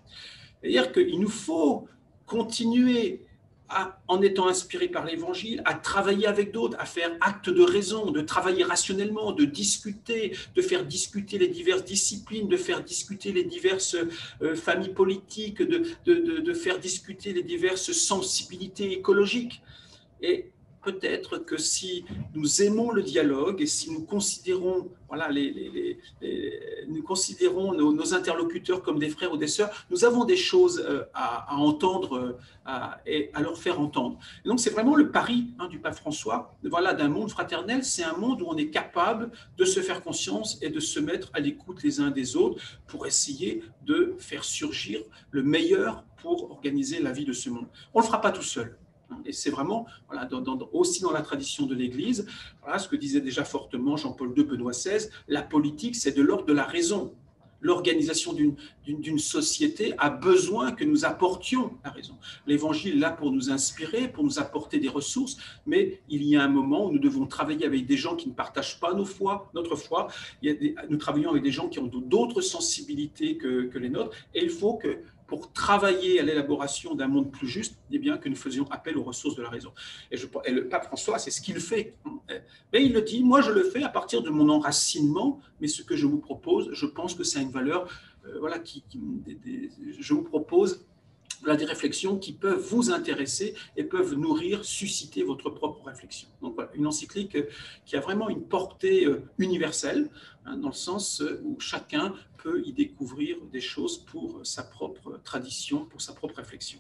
C'est-à-dire qu'il nous faut continuer, en étant inspiré par l'Évangile, à travailler avec d'autres, à faire acte de raison, de travailler rationnellement, de discuter, de faire discuter les diverses disciplines, de faire discuter les diverses familles politiques, de faire discuter les diverses sensibilités écologiques. Et peut-être que si nous aimons le dialogue et si nous considérons, nous considérons nos interlocuteurs comme des frères ou des sœurs, nous avons des choses à entendre et à leur faire entendre. Et donc c'est vraiment le pari du pape François, d'un monde fraternel. C'est un monde où on est capable de se faire conscience et de se mettre à l'écoute les uns des autres pour essayer de faire surgir le meilleur pour organiser la vie de ce monde. On ne le fera pas tout seul. Et c'est vraiment, voilà, aussi dans la tradition de l'Église, voilà, ce que disait déjà fortement Jean-Paul II, Benoît XVI, la politique, c'est de l'ordre de la raison. L'organisation d'une société a besoin que nous apportions la raison. L'Évangile est là pour nous inspirer, pour nous apporter des ressources, mais il y a un moment où nous devons travailler avec des gens qui ne partagent pas notre foi. Nous travaillons avec des gens qui ont d'autres sensibilités que les nôtres, et il faut que, pour travailler à l'élaboration d'un monde plus juste, eh bien, que nous faisions appel aux ressources de la raison. Et le pape François, c'est ce qu'il fait. Mais il le dit, moi je le fais à partir de mon enracinement, mais ce que je vous propose, je pense que ça a une valeur, voilà, je vous propose voilà, des réflexions qui peuvent vous intéresser et peuvent nourrir, susciter votre propre réflexion. Donc voilà, une encyclique qui a vraiment une portée universelle, hein, dans le sens où chacun peut y découvrir des choses pour sa propre tradition, pour sa propre réflexion.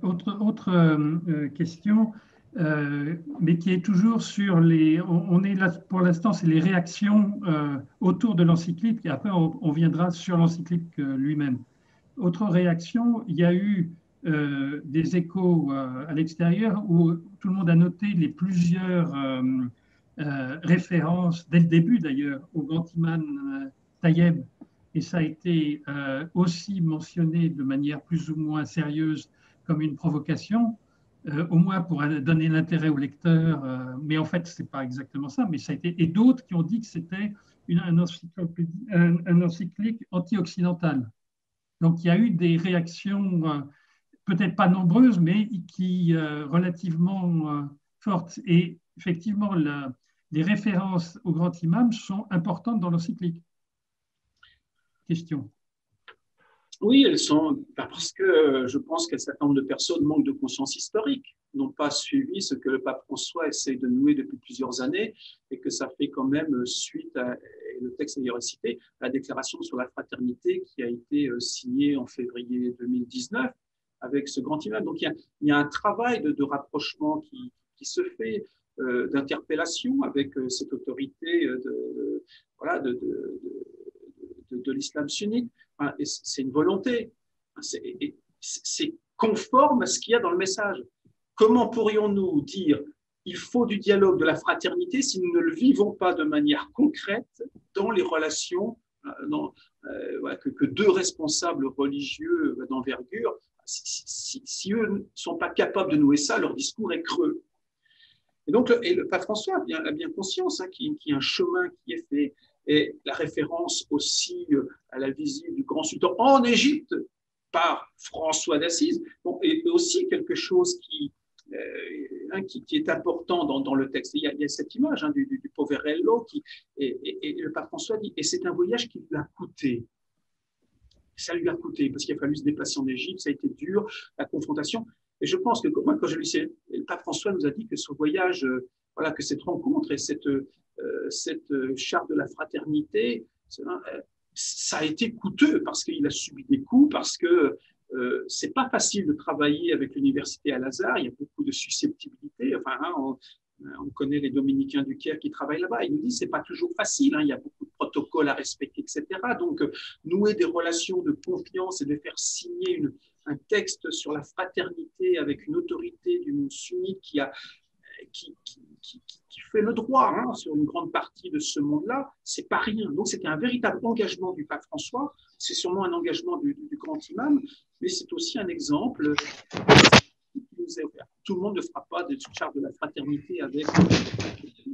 Autre question, mais qui est toujours sur les... On est là, pour l'instant, c'est les réactions autour de l'encyclique, et après on viendra sur l'encyclique lui-même. Autre réaction, il y a eu des échos à l'extérieur où tout le monde a noté les plusieurs références, dès le début d'ailleurs, au grand imam Taïeb, et ça a été aussi mentionné de manière plus ou moins sérieuse comme une provocation, au moins pour donner l'intérêt au lecteur, mais en fait, ce n'est pas exactement ça, mais ça a été, et d'autres qui ont dit que c'était un encyclique anti-occidental. Donc, il y a eu des réactions, peut-être pas nombreuses, mais qui relativement fortes. Et effectivement, les références au grand imam sont importantes dans l'encyclique. Question. Oui, elles sont, parce que je pense qu'un certain nombre de personnes manquent de conscience historique, n'ont pas suivi ce que le pape François essaie de nouer depuis plusieurs années, et que ça fait quand même suite à, et le texte d'ailleurs cité, la déclaration sur la fraternité qui a été signée en février 2019 avec ce grand imam. Donc il y a un travail de rapprochement qui se fait, d'interpellation avec cette autorité de l'islam sunnite. C'est une volonté, c'est conforme à ce qu'il y a dans le message. Comment pourrions-nous dire il faut du dialogue, de la fraternité, si nous ne le vivons pas de manière concrète dans les relations que deux responsables religieux d'envergure, si eux ne sont pas capables de nouer ça, leur discours est creux. Et donc, le pape François a bien conscience qu'il y a un chemin qui est fait. Et la référence aussi à la visite du grand sultan en Égypte par François d'Assise, bon, est aussi quelque chose qui est important dans le texte. Il y a cette image du Poverello et le pape François dit, et c'est un voyage qui lui a coûté. Ça lui a coûté parce qu'il a fallu se déplacer en Égypte, ça a été dur, la confrontation. Et je pense que moi, quand je lu, le pape François nous a dit que ce voyage, voilà, que cette rencontre et cette charte de la fraternité, ça a été coûteux parce qu'il a subi des coups, parce que c'est pas facile de travailler avec l'université Al-Azhar, il y a beaucoup de susceptibilité. Enfin, on connaît les dominicains du Caire qui travaillent là-bas. Ils nous disent c'est pas toujours facile, il y a beaucoup de protocoles à respecter, etc. Donc, nouer des relations de confiance et de faire signer un texte sur la fraternité avec une autorité du monde sunnite qui fait le droit sur une grande partie de ce monde-là, c'est pas rien. Donc, c'était un véritable engagement du pape François. C'est sûrement un engagement du grand imam, mais c'est aussi un exemple. Tout le monde ne fera pas de charte de la fraternité avec.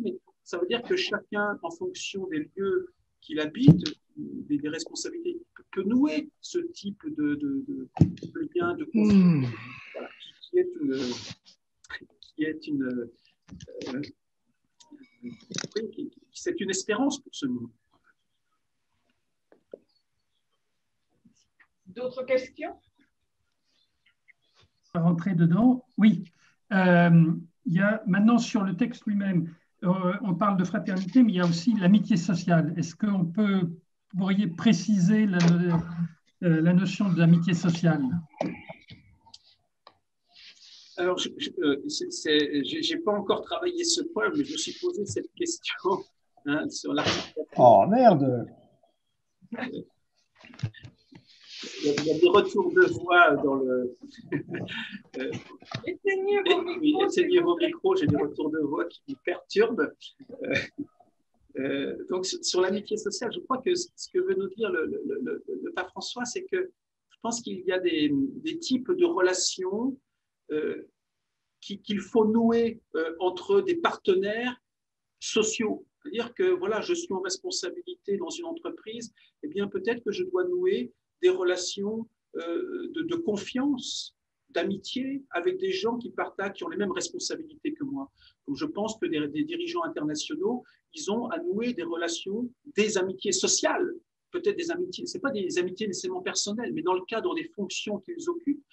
Mais ça veut dire que chacun, en fonction des lieux qu'il habite, des responsabilités, peut nouer ce type de lien de confiance, voilà, c'est une espérance pour ce monde. D'autres questions? Rentrer dedans, oui. Il y a maintenant sur le texte lui-même, on parle de fraternité, mais il y a aussi l'amitié sociale. Est-ce que vous pourriez préciser la notion d'amitié sociale? Alors, je n'ai pas encore travaillé ce point, mais je me suis posé cette question sur l'article. Oh, merde! Il y a des retours de voix dans le. Éteignez vos micros, j'ai des retours de voix qui me perturbent. Donc, sur l'amitié sociale, je crois que ce que veut nous dire le pape François, c'est que je pense qu'il y a des types de relations qu'il faut nouer entre des partenaires sociaux. C'est-à-dire que voilà, je suis en responsabilité dans une entreprise, eh bien peut-être que je dois nouer des relations de confiance, d'amitié avec des gens qui partagent, qui ont les mêmes responsabilités que moi. Donc je pense que des dirigeants internationaux, ils ont à nouer des relations, des amitiés sociales, peut-être des amitiés, ce n'est pas des amitiés nécessairement personnelles, mais dans le cadre des fonctions qu'ils occupent.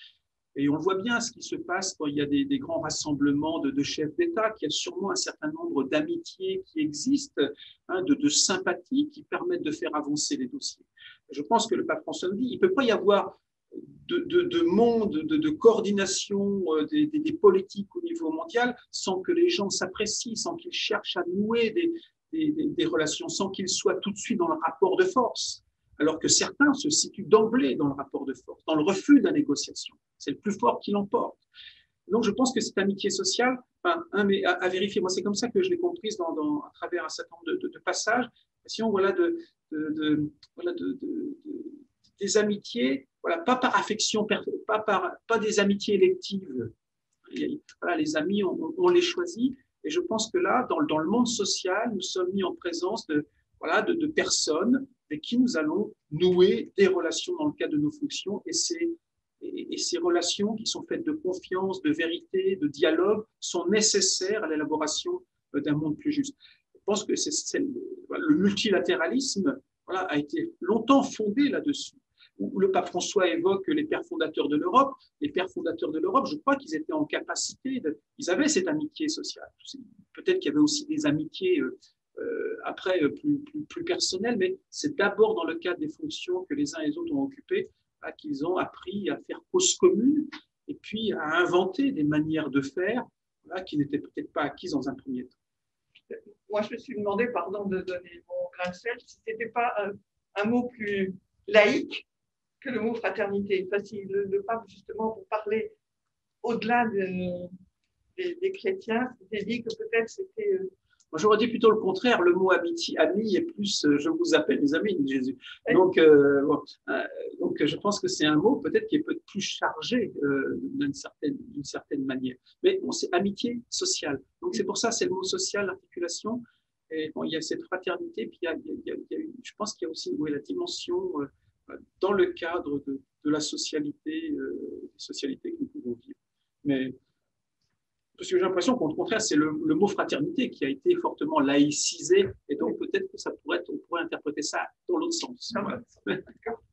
Et on voit bien ce qui se passe quand il y a des grands rassemblements de chefs d'État, qu'il y a sûrement un certain nombre d'amitiés qui existent, hein, de sympathies qui permettent de faire avancer les dossiers. Je pense que le pape François nous dit, il ne peut pas y avoir de monde, de coordination des politiques au niveau mondial sans que les gens s'apprécient, sans qu'ils cherchent à nouer des relations, sans qu'ils soient tout de suite dans le rapport de force. Alors que certains se situent d'emblée dans le rapport de force, dans le refus de la négociation. C'est le plus fort qui l'emporte. Donc, je pense que cette amitié sociale, mais à vérifier, moi, c'est comme ça que je l'ai comprise à travers un certain nombre de passages. Sinon, voilà, des amitiés, voilà, pas par affection, pas des amitiés électives. Voilà, les amis, on les choisit. Et je pense que là, dans le monde social, nous sommes mis en présence de personnes avec qui nous allons nouer des relations dans le cadre de nos fonctions. Et ces relations qui sont faites de confiance, de vérité, de dialogue, sont nécessaires à l'élaboration d'un monde plus juste. Je pense que le multilatéralisme a été longtemps fondé là-dessus. Où le pape François évoque les pères fondateurs de l'Europe. Les pères fondateurs de l'Europe, je crois qu'ils étaient en capacité, ils avaient cette amitié sociale. Peut-être qu'il y avait aussi des amitiés après plus personnelles, mais c'est d'abord dans le cadre des fonctions que les uns et les autres ont occupées qu'ils ont appris à faire cause commune et puis à inventer des manières de faire qui n'étaient peut-être pas acquises dans un premier temps. Moi, je me suis demandé, pardon de donner mon grain de sel, si ce n'était pas un mot plus laïque que le mot fraternité. Enfin, si le pape, justement, pour parler au-delà des chrétiens, s'était dit que peut-être c'était... Moi, j'aurais dit plutôt le contraire. Le mot ami est plus je vous appelle les amis de Jésus. Donc, je pense que c'est un mot peut-être qui est peut-être plus chargé d'une certaine manière. Mais bon, c'est amitié sociale. Donc, c'est pour ça, c'est le mot social, l'articulation. Et bon, il y a cette fraternité, puis je pense qu'il y a aussi la dimension dans le cadre de la socialité, des socialités que nous pouvons vivre. Mais parce que j'ai l'impression qu'au contraire, c'est le mot fraternité qui a été fortement laïcisé, et donc peut-être que on pourrait interpréter ça dans l'autre sens. D'accord.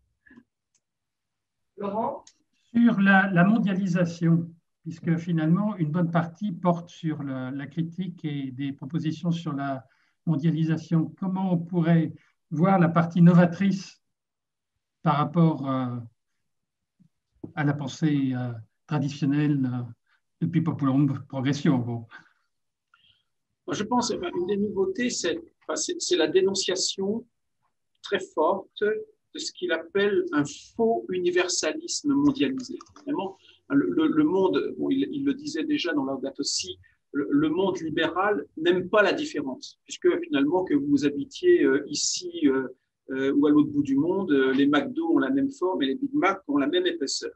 Laurent ? Sur la mondialisation, puisque finalement, une bonne partie porte sur la critique et des propositions sur la mondialisation. Comment on pourrait voir la partie novatrice par rapport à la pensée traditionnelle depuis Populum Progression? Bon. Moi, je pense qu'une des nouveautés, c'est la dénonciation très forte de ce qu'il appelle un faux universalisme mondialisé. Vraiment, le monde, bon, il le disait déjà dans Laudato Si, le monde libéral n'aime pas la différence, puisque finalement, que vous habitiez ici ou à l'autre bout du monde, les McDo ont la même forme et les Big Mac ont la même épaisseur.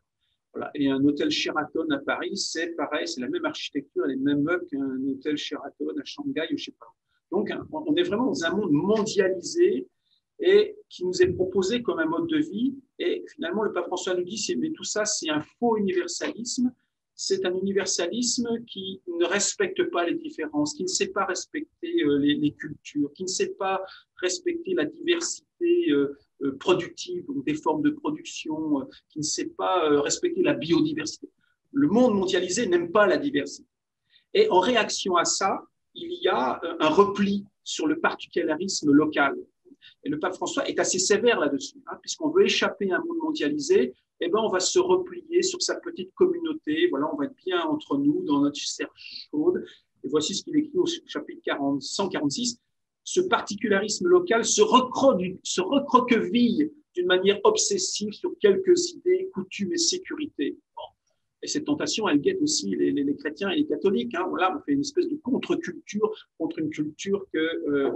Voilà. Et un hôtel Sheraton à Paris, c'est pareil, c'est la même architecture, les mêmes meubles qu'un hôtel Sheraton à Shanghai ou je ne sais pas. Donc, on est vraiment dans un monde mondialisé et qui nous est proposé comme un mode de vie. Et finalement, le pape François nous dit, mais tout ça, c'est un faux universalisme. C'est un universalisme qui ne respecte pas les différences, qui ne sait pas respecter les cultures, qui ne sait pas respecter la diversité productive, donc des formes de production, qui ne sait pas respecter la biodiversité. Le monde mondialisé n'aime pas la diversité. Et en réaction à ça, il y a un repli sur le particularisme local. Et le pape François est assez sévère là-dessus, hein, puisqu'on veut échapper à un monde mondialisé, eh ben, on va se replier sur sa petite communauté, voilà, on va être bien entre nous dans notre serre chaude. Et voici ce qu'il écrit au chapitre 146. Ce particularisme local se recroqueville d'une manière obsessive sur quelques idées, coutumes et sécurité. Bon. Et cette tentation, elle guette aussi les chrétiens et les catholiques. Hein. Voilà, on fait une espèce de contre-culture contre une culture que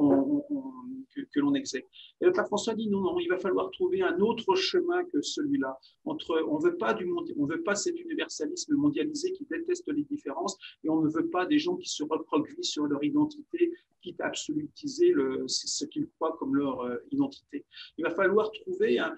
l'on exèque. Et le pape François dit non, il va falloir trouver un autre chemin que celui-là. On ne veut pas cet universalisme mondialisé qui déteste les différences, et on ne veut pas des gens qui se recroquevillent sur leur identité, quitte à absolutiser ce qu'ils croient comme leur identité. Il va falloir trouver un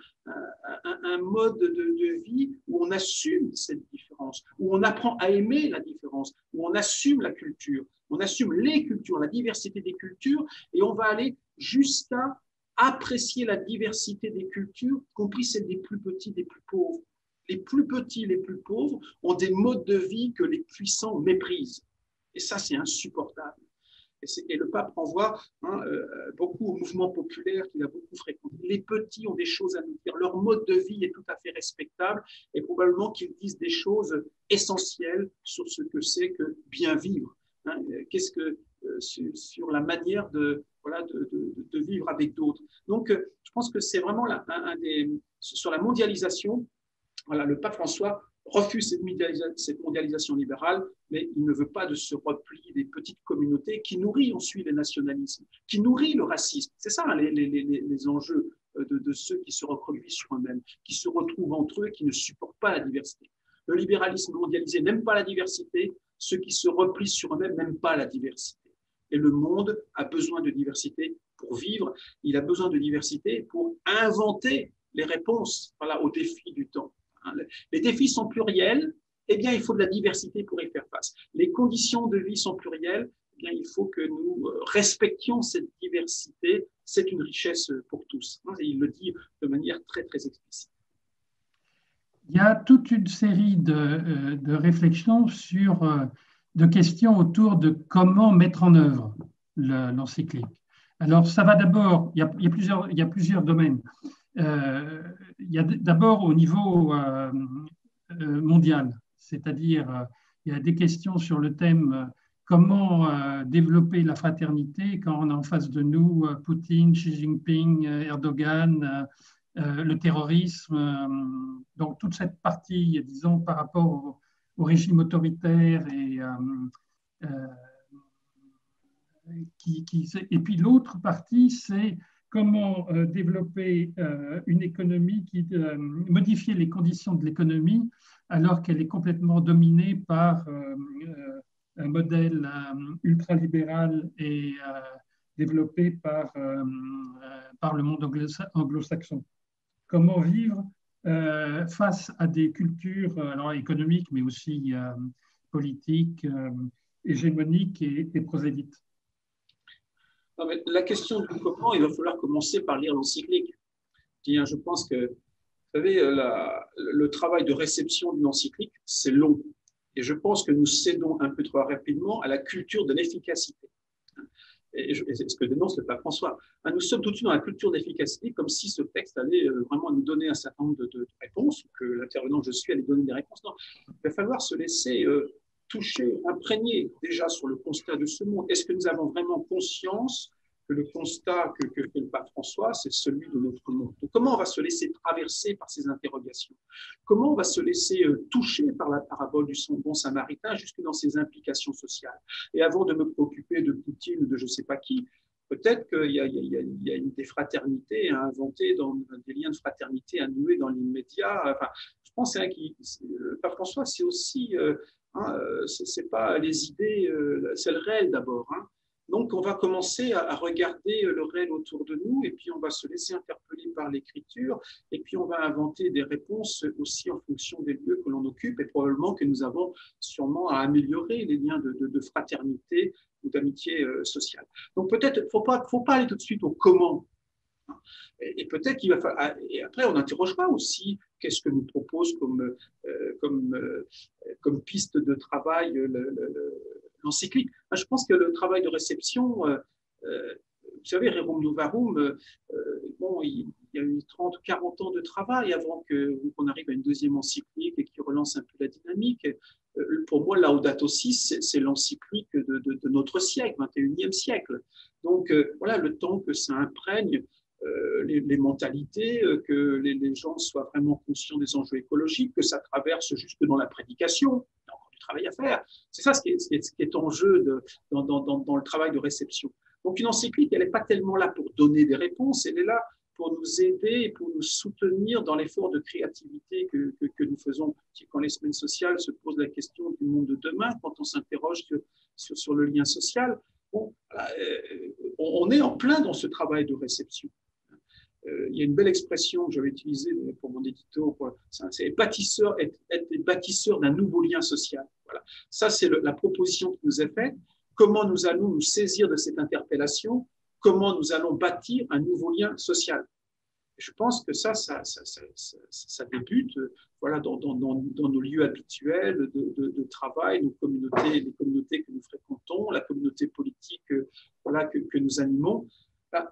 mode de vie où on assume cette différence, où on apprend à aimer la différence, où on assume la culture, on assume les cultures, la diversité des cultures, et on va aller jusqu'à apprécier la diversité des cultures, y compris celles des plus petits, des plus pauvres. Les plus petits, les plus pauvres ont des modes de vie que les puissants méprisent. Et ça, c'est insupportable. Et le pape renvoie beaucoup au mouvement populaire qu'il a beaucoup fréquenté. Les petits ont des choses à nous dire. Leur mode de vie est tout à fait respectable et probablement qu'ils disent des choses essentielles sur ce que c'est que bien vivre. Qu'est-ce que sur la manière de vivre avec d'autres. Donc, je pense que c'est vraiment sur la mondialisation. Voilà, le pape François refuse cette mondialisation libérale, mais il ne veut pas de ce repli des petites communautés qui nourrit ensuite les nationalismes, qui nourrit le racisme. C'est ça les enjeux de ceux qui se recroquevillent sur eux-mêmes, qui se retrouvent entre eux et qui ne supportent pas la diversité. Le libéralisme mondialisé n'aime pas la diversité, ceux qui se replient sur eux-mêmes n'aiment pas la diversité. Et le monde a besoin de diversité pour vivre, il a besoin de diversité pour inventer les réponses aux défis du temps. Les défis sont pluriels, eh bien, il faut de la diversité pour y faire face. Les conditions de vie sont plurielles, eh bien, il faut que nous respections cette diversité. C'est une richesse pour tous. Et il le dit de manière très, très explicite. Il y a toute une série de réflexions de questions autour de comment mettre en œuvre l'encyclique. Alors, ça va d'abord, il y a plusieurs domaines. Il y a d'abord au niveau mondial, c'est-à-dire il y a des questions sur le thème comment développer la fraternité quand on a en face de nous Poutine, Xi Jinping, Erdogan, le terrorisme, donc toute cette partie, disons, par rapport au régime autoritaire et puis l'autre partie, c'est comment développer une économie modifier les conditions de l'économie alors qu'elle est complètement dominée par un modèle ultralibéral et développé par le monde anglo-saxon. Comment vivre face à des cultures économiques, mais aussi politiques, hégémoniques et prosélytes. Non, mais la question du comment, il va falloir commencer par lire l'encyclique. Je pense que, vous savez, le travail de réception d'une encyclique, c'est long. Et je pense que nous cédons un peu trop rapidement à la culture de l'efficacité. Et c'est ce que dénonce le pape François. Nous sommes tout de suite dans la culture d'efficacité, comme si ce texte allait vraiment nous donner un certain nombre de réponses, ou que l'intervenant que je suis allait donner des réponses. Non, il va falloir se laisser toucher, imprégner déjà sur le constat de ce monde. Est-ce que nous avons vraiment conscience que le constat que fait le pape François, c'est celui de notre monde? Donc, comment on va se laisser traverser par ces interrogations? Comment on va se laisser toucher par la parabole du bon samaritain jusque dans ses implications sociales? Et avant de me préoccuper de Poutine ou de je ne sais pas qui, peut-être qu'il y a des fraternités à inventer, des liens de fraternité à nouer dans l'immédiat. Enfin, je pense que le pape François, c'est aussi... c'est pas les idées, c'est le réel d'abord. Donc, on va commencer à regarder le réel autour de nous et puis on va se laisser interpeller par l'écriture et puis on va inventer des réponses aussi en fonction des lieux que l'on occupe et probablement que nous avons sûrement à améliorer les liens de fraternité ou d'amitié sociale. Donc, peut-être, faut pas aller tout de suite au comment. Et peut-être qu'il va falloir. Et après, on interrogera aussi qu'est-ce que nous propose comme piste de travail l'encyclique. Je pense que le travail de réception, vous savez, Rerum Novarum, il y a eu 30 ou 40 ans de travail avant qu'on arrive à une deuxième encyclique et qui relance un peu la dynamique. Pour moi, Laudato Si, c'est l'encyclique de notre siècle, 21e siècle. Donc, voilà, le temps que ça imprègne les mentalités, que les gens soient vraiment conscients des enjeux écologiques, que ça traverse jusque dans la prédication. Il y a encore du travail à faire. C'est ça ce qui est en jeu dans le travail de réception. Donc une encyclique, elle n'est pas tellement là pour donner des réponses, elle est là pour nous aider et pour nous soutenir dans l'effort de créativité que nous faisons. Quand les semaines sociales se posent la question du monde de demain, quand on s'interroge sur le lien social, bon, on est en plein dans ce travail de réception. Il y a une belle expression que j'avais utilisée pour mon édito, c'est être des bâtisseurs d'un nouveau lien social. Voilà. Ça, c'est la proposition qui nous est faite. Comment nous allons nous saisir de cette interpellation? Comment nous allons bâtir un nouveau lien social? Je pense que ça débute voilà, dans nos lieux habituels de travail, les communautés que nous fréquentons, la communauté politique voilà, que nous animons.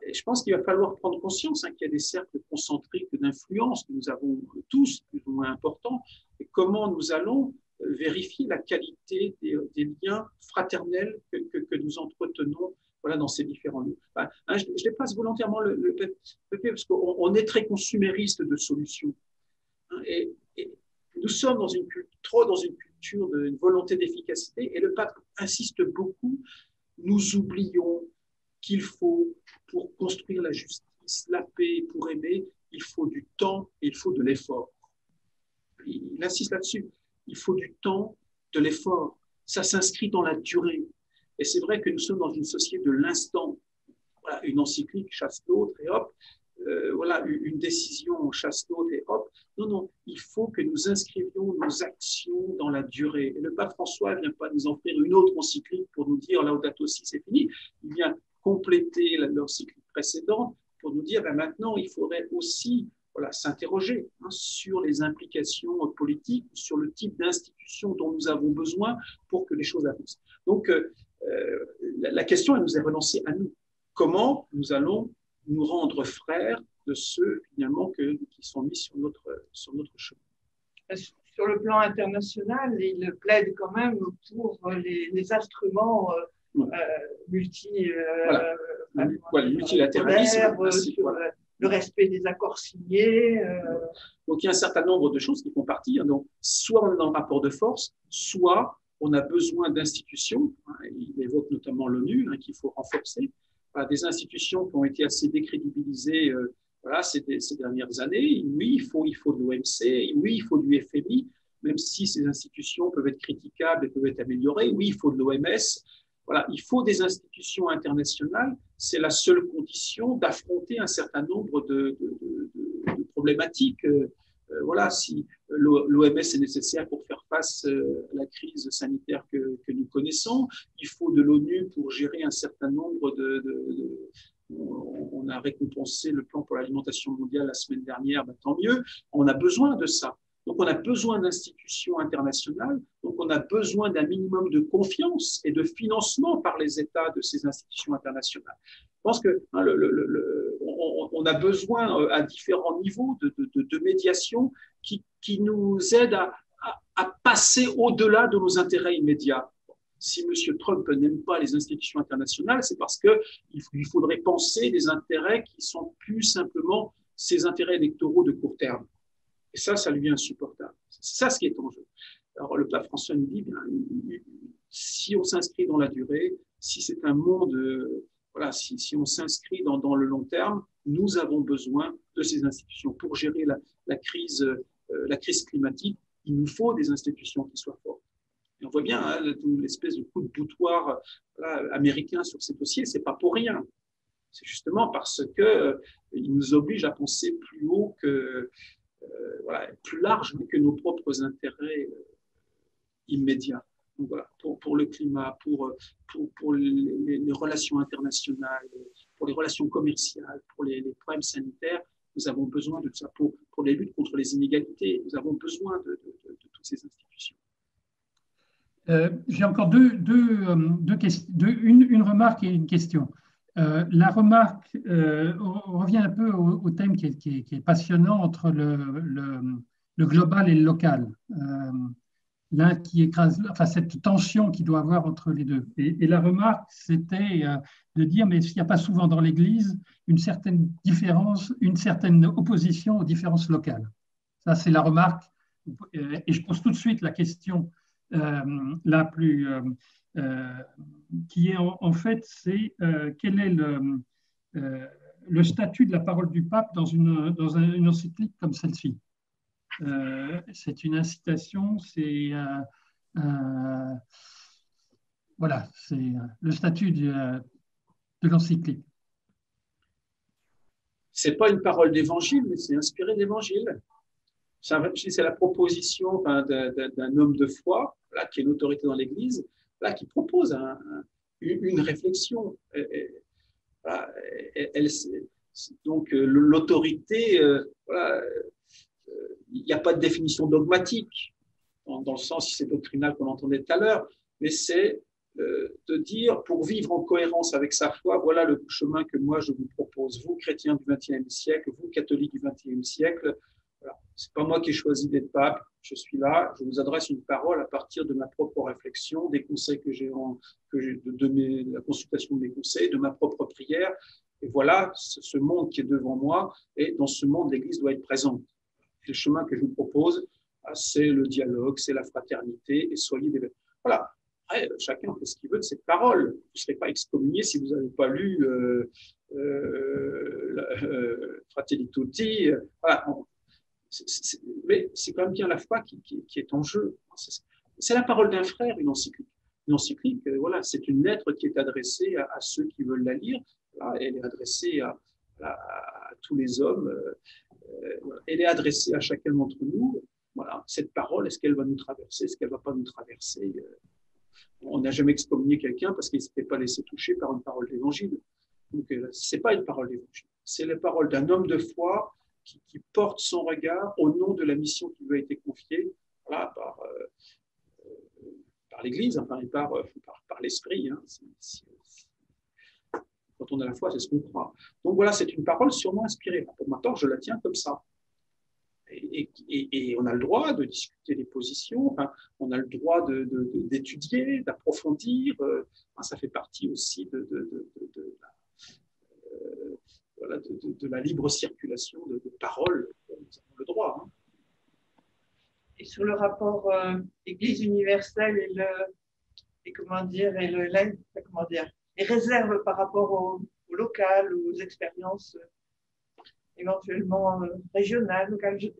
Et je pense qu'il va falloir prendre conscience qu'il y a des cercles concentriques d'influence que nous avons tous, plus ou moins importants, et comment nous allons vérifier la qualité des liens fraternels que nous entretenons voilà, dans ces différents lieux. Je dépasse volontairement le papier parce qu'on est très consumériste de solutions. Et nous sommes trop dans une culture d'une volonté d'efficacité, et le pape insiste beaucoup. Nous oublions qu'il faut, pour construire la justice, la paix, pour aimer, il faut du temps et il faut de l'effort. Il insiste là-dessus. Il faut du temps, de l'effort. Ça s'inscrit dans la durée. Et c'est vrai que nous sommes dans une société de l'instant. Voilà, une encyclique chasse l'autre et hop, voilà, une décision chasse l'autre et hop. Non, il faut que nous inscrivions nos actions dans la durée. Et le pape François ne vient pas nous offrir une autre encyclique pour nous dire Laudato si c'est fini. Il vient compléter l'encyclique précédente pour nous dire maintenant il faudrait aussi voilà, s'interroger sur les implications politiques, sur le type d'institution dont nous avons besoin pour que les choses avancent. Donc, la question, elle nous est relancée à nous. Comment nous allons nous rendre frères de ceux, finalement, qui sont mis sur notre chemin? Sur le plan international, il plaide quand même pour les instruments multilatéralisme, sur le respect des accords signés. Donc, il y a un certain nombre de choses qui font partie. Donc, soit on est dans le rapport de force, soit on a besoin d'institutions. Il évoque notamment l'ONU, qu'il faut renforcer. Des institutions qui ont été assez décrédibilisées voilà, ces dernières années. Oui, il faut de l'OMC. Oui, il faut du FMI, même si ces institutions peuvent être critiquables et peuvent être améliorées. Oui, il faut de l'OMS. Voilà, il faut des institutions internationales. C'est la seule condition d'affronter un certain nombre de problématiques. Voilà, si l'OMS est nécessaire pour faire face à la crise sanitaire que nous connaissons, il faut de l'ONU pour gérer un certain nombre on a récompensé le plan pour l'alimentation mondiale la semaine dernière, tant mieux. On a besoin de ça. Donc, on a besoin d'institutions internationales. Donc, on a besoin d'un minimum de confiance et de financement par les États de ces institutions internationales. Je pense que on a besoin à différents niveaux de médiation qui nous aident à passer au-delà de nos intérêts immédiats. Si M. Trump n'aime pas les institutions internationales, c'est parce qu'il faudrait penser des intérêts qui sont plus simplement ces intérêts électoraux de court terme. Et ça lui est insupportable. C'est ça ce qui est en jeu. Alors, le pape François nous dit, bien, si on s'inscrit dans la durée, si c'est un monde, voilà, si on s'inscrit dans le long terme, nous avons besoin de ces institutions. Pour gérer la crise climatique, il nous faut des institutions qui soient fortes. Et on voit bien l'espèce de coup de boutoir américain sur ces dossiers, c'est pas pour rien. C'est justement parce qu'il nous oblige à penser plus haut voilà, plus large que nos propres intérêts immédiats. Donc voilà, pour le climat, pour les relations internationales, pour les relations commerciales, pour les problèmes sanitaires, nous avons besoin de tout ça. Pour les luttes contre les inégalités, nous avons besoin de toutes ces institutions. J'ai encore deux questions, une remarque et une question. La remarque, on revient un peu au thème qui est passionnant entre le global et le local. l'un qui écrase, enfin cette tension qu'il doit avoir entre les deux. Et la remarque, c'était de dire, mais s'il n'y a pas souvent dans l'Église une certaine différence, une certaine opposition aux différences locales. Ça, c'est la remarque. Et je pose tout de suite la question la plus, qui est en fait, c'est quel est le statut de la parole du pape dans une encyclique comme celle-ci. C'est une incitation, c'est voilà, c'est le statut de l'encyclique. C'est pas une parole d'évangile, mais c'est inspiré d'évangile. C'est la proposition d'un homme de foi, là, qui est l'autorité dans l'Église, là, qui propose une réflexion. Donc, l'autorité, voilà, il n'y a pas de définition dogmatique, dans le sens, si c'est doctrinal qu'on entendait tout à l'heure, mais c'est de dire, pour vivre en cohérence avec sa foi, voilà le chemin que moi je vous propose, vous chrétiens du XXe siècle, vous catholiques du XXe siècle. Voilà. Ce n'est pas moi qui ai choisi d'être pape, je suis là, je vous adresse une parole à partir de ma propre réflexion, des conseils que j'ai la consultation de mes conseils, de ma propre prière. Et voilà ce monde qui est devant moi, et dans ce monde, l'Église doit être présente. Et le chemin que je vous propose, c'est le dialogue, c'est la fraternité, et soyez des... Voilà. Après, chacun fait ce qu'il veut de cette parole. Vous ne serez pas excommunié si vous n'avez pas lu Fratelli Tutti. Voilà. Mais c'est quand même bien la foi qui est en jeu. C'est la parole d'un frère, une encyclique. Une encyclique, voilà, c'est une lettre qui est adressée à ceux qui veulent la lire. Là, elle est adressée à tous les hommes. Elle est adressée à chacun d'entre nous. Voilà, cette parole, est-ce qu'elle va nous traverser, est-ce qu'elle ne va pas nous traverser? On n'a jamais excommunié quelqu'un parce qu'il ne s'était pas laissé toucher par une parole d'évangile. Donc, ce n'est pas une parole d'évangile. C'est la parole d'un homme de foi qui porte son regard au nom de la mission qui lui a été confiée, voilà, par l'Église, enfin, et par l'Esprit. Hein. Quand on a la foi, c'est ce qu'on croit. Donc voilà, c'est une parole sûrement inspirée. Pour ma part, je la tiens comme ça. Et on a le droit de discuter des positions, enfin, on a le droit d'étudier, d'approfondir. Ça fait partie aussi de la libre circulation de paroles. Nous avons le droit. Hein. Et sur le rapport Église universelle et les réserves par rapport au local, aux expériences éventuellement régionales, locales. Je ne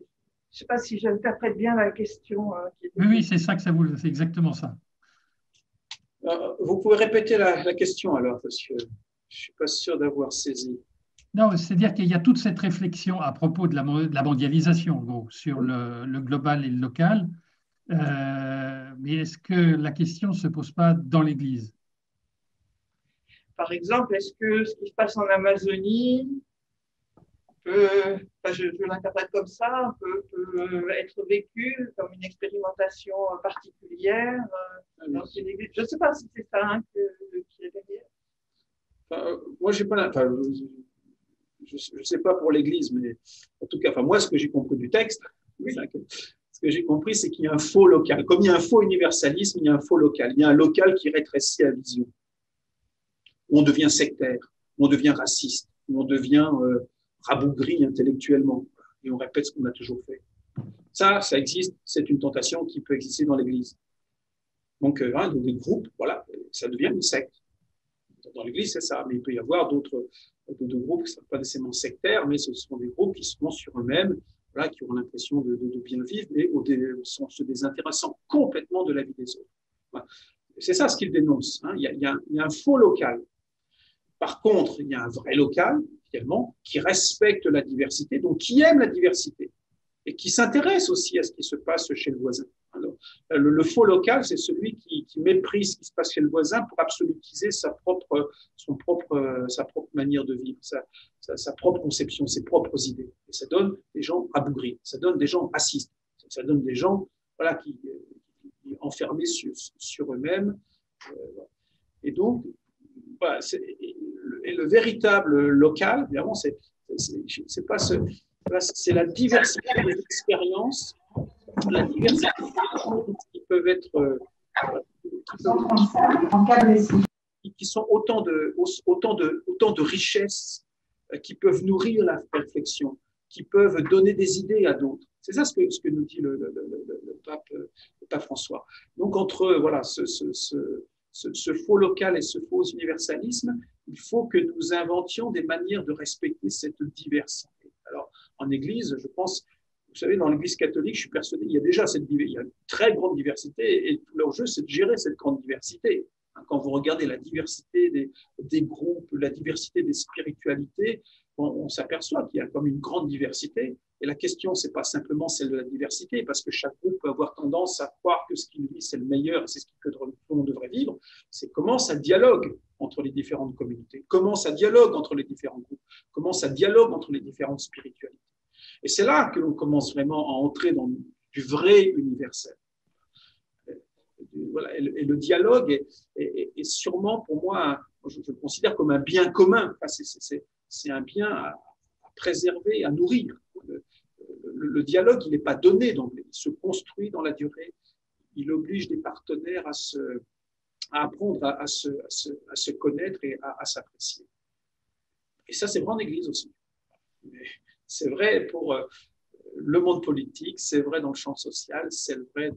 sais pas si j'interprète bien la question. Oui, c'est ça que ça voulait, c'est exactement ça. Vous pouvez répéter la question alors, parce que je ne suis pas sûr d'avoir saisi. Non, c'est-à-dire qu'il y a toute cette réflexion à propos de la mondialisation, gros, sur le global et le local. Mais est-ce que la question ne se pose pas dans l'Église? Par exemple, est-ce que ce qui se passe en Amazonie je l'interprète comme ça, peut être vécu comme une expérimentation particulière dans une église? Je ne sais pas si c'est ça qui est derrière. Moi, j'ai pas... je ne sais pas pour l'Église, mais en tout cas, moi, ce que j'ai compris du texte, oui. Ce que j'ai compris, c'est qu'il y a un faux local. Comme il y a un faux universalisme, il y a un faux local. Il y a un local qui rétrécit à vision. Où on devient sectaire, où on devient raciste, où on devient rabougri intellectuellement. Et on répète ce qu'on a toujours fait. Ça existe. C'est une tentation qui peut exister dans l'Église. Donc, des groupes, voilà, ça devient une secte. Dans l'Église, c'est ça. Mais il peut y avoir d'autres groupes qui ne sont pas nécessairement sectaires, mais ce sont des groupes qui se font sur eux-mêmes, voilà, qui ont l'impression de bien vivre, mais sont se désintéressant complètement de la vie des autres. Voilà. C'est ça ce qu'ils dénoncent. Hein. Il y a un faux local. Par contre, il y a un vrai local, finalement, qui respecte la diversité, donc qui aime la diversité, et qui s'intéresse aussi à ce qui se passe chez le voisin. Alors, le faux local, c'est celui qui méprise ce qui se passe chez le voisin pour absolutiser sa propre manière de vivre, sa propre conception, ses propres idées. Et ça donne des gens rabougris, ça donne des gens racistes, ça donne des gens voilà, qui enfermés sur eux-mêmes. Et donc, voilà, le véritable local, évidemment, c'est la diversité des expériences, la diversité qui peut peuvent être qui sont autant de richesses qui peuvent nourrir la réflexion, qui peuvent donner des idées à d'autres. C'est ça ce que nous dit le pape François. Donc, entre voilà, ce faux local et ce faux universalisme, il faut que nous inventions des manières de respecter cette diversité. Alors, en Église, je pense, vous savez, dans l'Église catholique, je suis persuadé, il y a déjà il y a une très grande diversité, et tout l'enjeu, c'est de gérer cette grande diversité. Quand vous regardez la diversité des groupes, la diversité des spiritualités, on s'aperçoit qu'il y a comme une grande diversité. Et la question, ce n'est pas simplement celle de la diversité, parce que chaque groupe peut avoir tendance à croire que ce qu'il vit, c'est le meilleur, c'est ce que tout le monde devrait vivre. C'est comment ça dialogue entre les différentes communautés, comment ça dialogue entre les différents groupes, comment ça dialogue entre les différentes spiritualités. Et c'est là que l'on commence vraiment à entrer dans du vrai universel. Voilà, et le dialogue est sûrement pour moi, je le considère comme un bien commun. Enfin, c'est un bien à préserver, à nourrir. Le dialogue, il n'est pas donné, donc il se construit dans la durée. Il oblige des partenaires à apprendre à se connaître et à s'apprécier. Et ça, c'est vrai en Église aussi. Mais c'est vrai pour le monde politique, c'est vrai dans le champ social, c'est vrai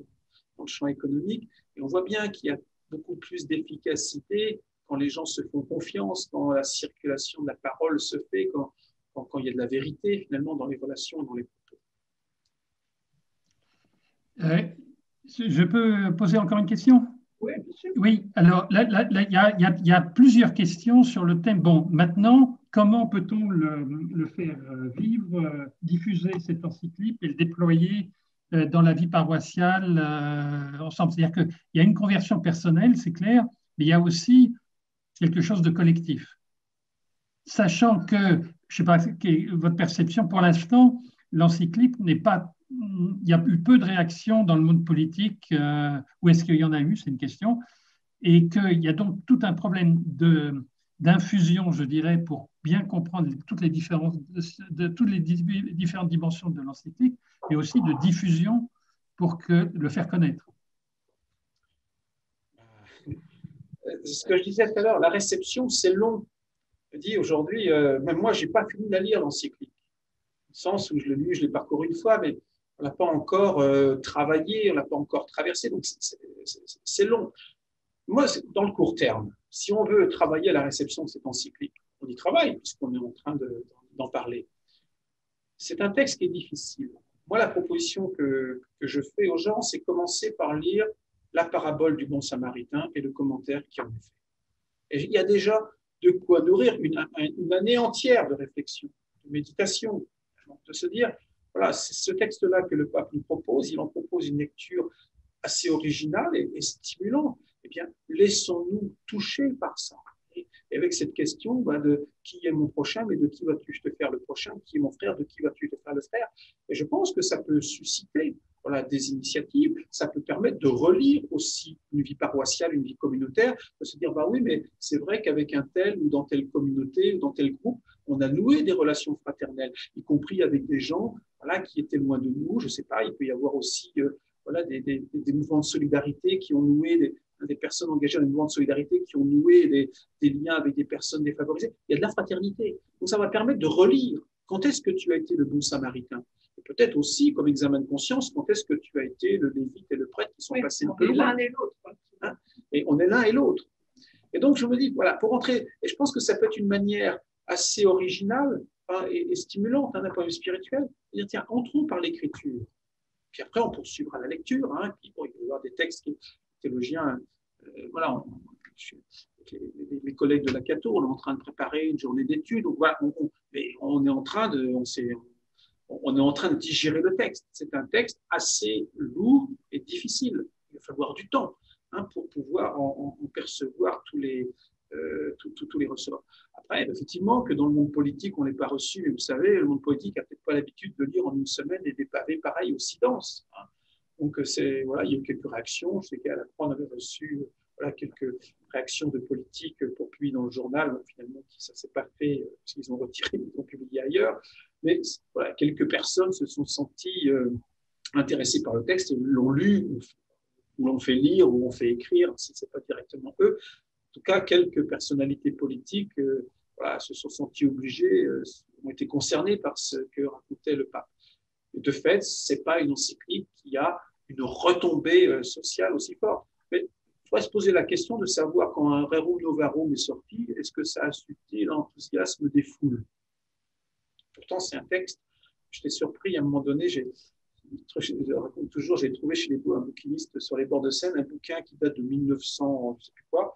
dans le champ économique. Et on voit bien qu'il y a beaucoup plus d'efficacité quand les gens se font confiance, quand la circulation de la parole se fait, quand il y a de la vérité finalement dans les relations et dans les propos. Je peux poser encore une question? Oui, bien sûr. Oui, alors là, il y a plusieurs questions sur le thème. Bon, maintenant, comment peut-on le faire vivre, diffuser cette encyclique et le déployer dans la vie paroissiale ensemble? C'est-à-dire qu'il y a une conversion personnelle, c'est clair, mais il y a aussi quelque chose de collectif. Sachant que, je ne sais pas, votre perception, pour l'instant, l'encyclique n'est pas... Il y a eu peu de réactions dans le monde politique. Où est-ce qu'il y en a eu? C'est une question. Et qu'il y a donc tout un problème d'infusion, je dirais, pour bien comprendre toutes les différentes dimensions de l'encyclique, et aussi de diffusion pour le faire connaître. Ce que je disais tout à l'heure, la réception, c'est long. Je dis aujourd'hui, même moi, je n'ai pas fini de la lire, l'encyclique. Au sens où je l'ai lu, je l'ai parcouru une fois, mais on ne l'a pas encore travaillé, on ne l'a pas encore traversé, donc c'est long. Moi, dans le court terme, si on veut travailler à la réception de cette encyclique, on y travaille, puisqu'on est en train d'en parler. C'est un texte qui est difficile. Moi, la proposition que je fais aux gens, c'est commencer par lire la parabole du bon samaritain et le commentaire qui en est fait. Et il y a déjà de quoi nourrir une année entière de réflexion, de méditation, de se dire, voilà, c'est ce texte-là que le pape nous propose, il en propose une lecture assez originale et stimulante. Eh bien, laissons-nous toucher par ça. Et avec cette question de qui est mon prochain, mais de qui vas-tu te faire le prochain, qui est mon frère, de qui vas-tu te faire le frère. Et je pense que ça peut susciter des initiatives, ça peut permettre de relire aussi une vie paroissiale, une vie communautaire, de se dire, oui, mais c'est vrai qu'avec un tel ou dans telle communauté ou dans tel groupe, on a noué des relations fraternelles, y compris avec des gens qui étaient loin de nous. Je ne sais pas, il peut y avoir aussi des mouvements de solidarité qui ont noué, des personnes engagées dans des mouvements de solidarité qui ont noué des liens avec des personnes défavorisées. Il y a de la fraternité. Donc ça va permettre de relire. Quand est-ce que tu as été le bon samaritain? Et peut-être aussi, comme examen de conscience, quand est-ce que tu as été le lévite et le prêtre qui sont passés un peu loin. L'un et l'autre. Et on est l'un et l'autre. Et donc, je me dis, voilà, pour entrer, et je pense que ça peut être une manière assez originale et stimulante d'un point de vue spirituel, de dire, tiens, entrons par l'écriture. Puis après, on poursuivra la lecture. Puis, il va y avoir des textes qui, théologiens, mes collègues de la Cato, on est en train de préparer une journée d'études. Donc, voilà, on est en train de digérer le texte. C'est un texte assez lourd et difficile. Il va falloir du temps pour pouvoir en percevoir tous les ressorts. Après, effectivement, que dans le monde politique, on n'est pas reçu, mais vous savez, le monde politique n'a peut-être pas l'habitude de lire en une semaine des pavés pareils aussi denses. Donc, il y a eu quelques réactions. Je sais qu'à la fois, on avait reçu quelques réactions de politiques pour publier dans le journal. Bon, finalement, ça ne s'est pas fait parce qu'ils ont retiré, ils ont publié ailleurs. Mais quelques personnes se sont senties intéressées par le texte et l'ont lu où l'on fait lire, où on fait écrire, si ce n'est pas directement eux. En tout cas, quelques personnalités politiques voilà, se sont senties obligées, ont été concernées par ce que racontait le pape. Et de fait, ce n'est pas une encyclique qui a une retombée sociale aussi forte. Mais il faudrait se poser la question de savoir quand un Rerum Novarum est sorti, est-ce que ça a suscité l'enthousiasme des foules? Pourtant, c'est un texte, j'étais surpris à un moment donné, je raconte toujours, j'ai trouvé chez un bouquiniste sur les bords de Seine un bouquin qui date de 1900, je ne sais plus quoi,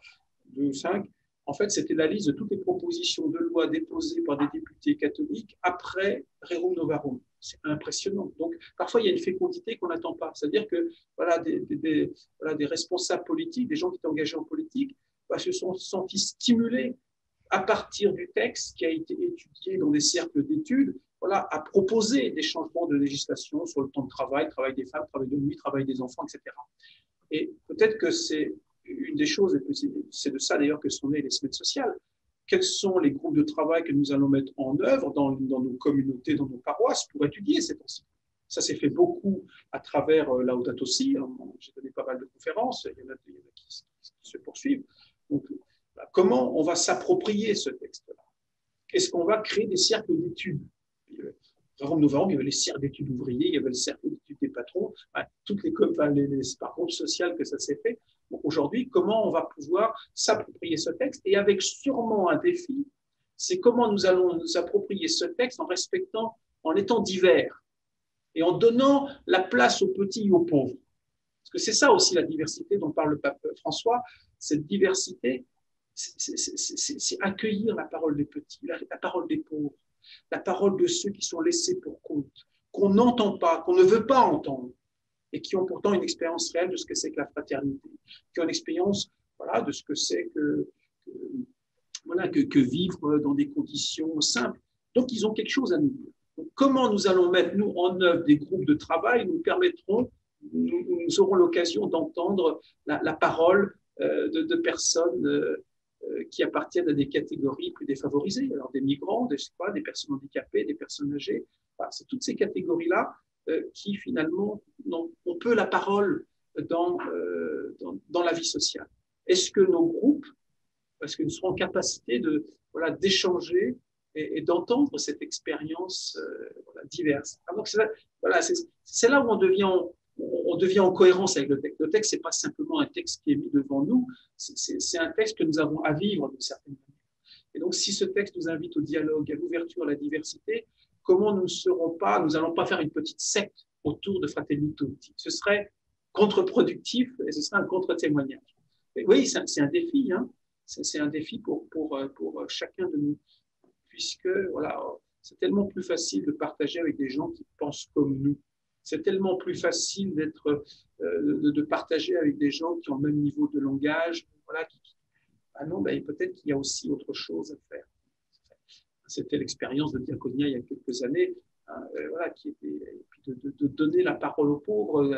2 ou 5. En fait, c'était la liste de toutes les propositions de loi déposées par des députés catholiques après Rerum Novarum. C'est impressionnant. Donc, parfois, il y a une fécondité qu'on n'attend pas. C'est-à-dire que voilà, des responsables politiques, des gens qui étaient engagés en politique, se sont sentis stimulés à partir du texte qui a été étudié dans des cercles d'études, voilà, à proposer des changements de législation sur le temps de travail, travail des femmes, travail de nuit, travail des enfants, etc. Et peut-être que c'est une des choses, et c'est de ça d'ailleurs que sont nées les semaines sociales. Quels sont les groupes de travail que nous allons mettre en œuvre dans nos communautés, dans nos paroisses, pour étudier cette encyclique? Ça s'est fait beaucoup à travers Laudato Si. J'ai donné pas mal de conférences, il y en a qui se poursuivent. Donc, comment on va s'approprier ce texte-là? Est-ce qu'on va créer des cercles d'études? Rerum Novarum, il y avait les cercles d'études ouvriers, il y avait le cercle d'études des patrons, toutes les par groupes sociaux que ça s'est fait. Aujourd'hui, comment on va pouvoir s'approprier ce texte? Et avec sûrement un défi, c'est comment nous allons nous approprier ce texte en étant divers et en donnant la place aux petits et aux pauvres. Parce que c'est ça aussi la diversité dont parle le pape François. Cette diversité, c'est accueillir la parole des petits, la parole des pauvres, la parole de ceux qui sont laissés pour compte, qu'on n'entend pas, qu'on ne veut pas entendre, et qui ont pourtant une expérience réelle de ce que c'est que la fraternité, qui ont une expérience voilà, de ce que c'est que vivre dans des conditions simples. Donc, ils ont quelque chose à nous dire. Donc, comment nous allons mettre, nous, en œuvre des groupes de travail nous permettront, nous aurons l'occasion d'entendre la parole de personnes qui appartiennent à des catégories plus défavorisées, alors des migrants, des personnes handicapées, des personnes âgées. Voilà, c'est toutes ces catégories-là qui finalement ont peu la parole dans la vie sociale. Est-ce que nos groupes, est-ce que nous serons en capacité d'échanger et d'entendre cette expérience diverse? Alors c'est là où on devient en cohérence avec le texte. Le texte, ce n'est pas simplement un texte qui est mis devant nous, c'est un texte que nous avons à vivre d'une certaine manière. Et donc, si ce texte nous invite au dialogue, à l'ouverture, à la diversité, comment nous n'allons pas faire une petite secte autour de Fratelli Tutti. Ce serait contre-productif et ce serait un contre-témoignage. Et oui, c'est un défi, hein. C'est un défi pour chacun de nous, puisque voilà, c'est tellement plus facile de partager avec des gens qui pensent comme nous. C'est tellement plus facile de partager avec des gens qui ont le même niveau de langage. Voilà, peut-être qu'il y a aussi autre chose à faire. C'était l'expérience de Diaconia il y a quelques années, qui était de donner la parole aux pauvres, aux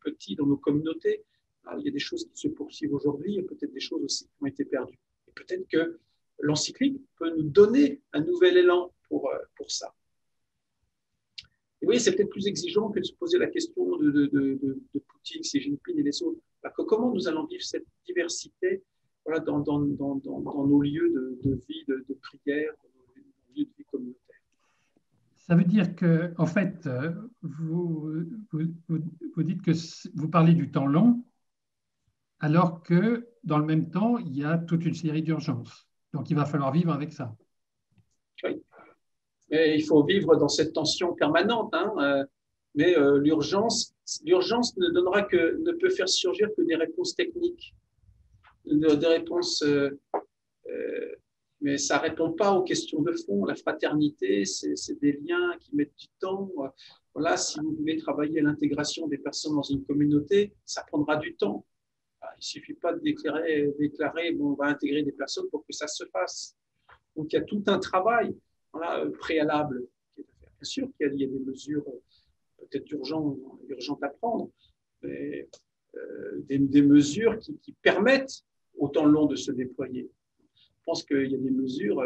petits dans nos communautés. Alors, il y a des choses qui se poursuivent aujourd'hui, et peut-être des choses aussi qui ont été perdues. Et peut-être que l'encyclique peut nous donner un nouvel élan pour ça. Et oui, c'est peut-être plus exigeant que de se poser la question de Poutine, Xi Jinping et les autres. Comment nous allons vivre cette diversité dans nos lieux de vie, de prière, dans nos lieux de vie communautaire? Ça veut dire que, en fait, vous dites que vous parlez du temps long, alors que dans le même temps, il y a toute une série d'urgences. Donc, il va falloir vivre avec ça. Oui. Mais il faut vivre dans cette tension permanente. Mais l'urgence ne peut faire surgir que des réponses techniques, des réponses. Mais ça ne répond pas aux questions de fond. La fraternité, c'est des liens qui mettent du temps. Voilà, si vous voulez travailler à l'intégration des personnes dans une communauté, ça prendra du temps. Il ne suffit pas de déclarer on va intégrer des personnes pour que ça se fasse. Donc, il y a tout un travail préalable qui est à faire. Bien sûr qu'il y a des mesures peut-être urgentes à prendre, mais des mesures qui permettent au temps long de se déployer. Je pense qu'il y a des mesures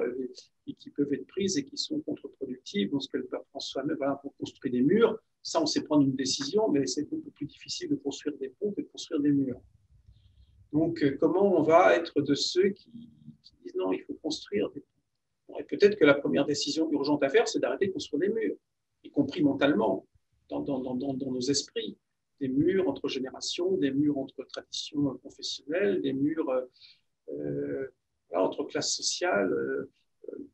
qui peuvent être prises et qui sont contre-productives. Dans ce que le pape François pour construire des murs, Ça, on sait prendre une décision, mais c'est beaucoup plus difficile de construire des ponts que de construire des murs. Donc, comment on va être de ceux qui disent non, il faut construire des ponts. Et peut-être que la première décision urgente à faire, c'est d'arrêter de construire des murs, y compris mentalement, dans nos esprits. Des murs entre générations, des murs entre traditions confessionnelles, des murs entre classes sociales.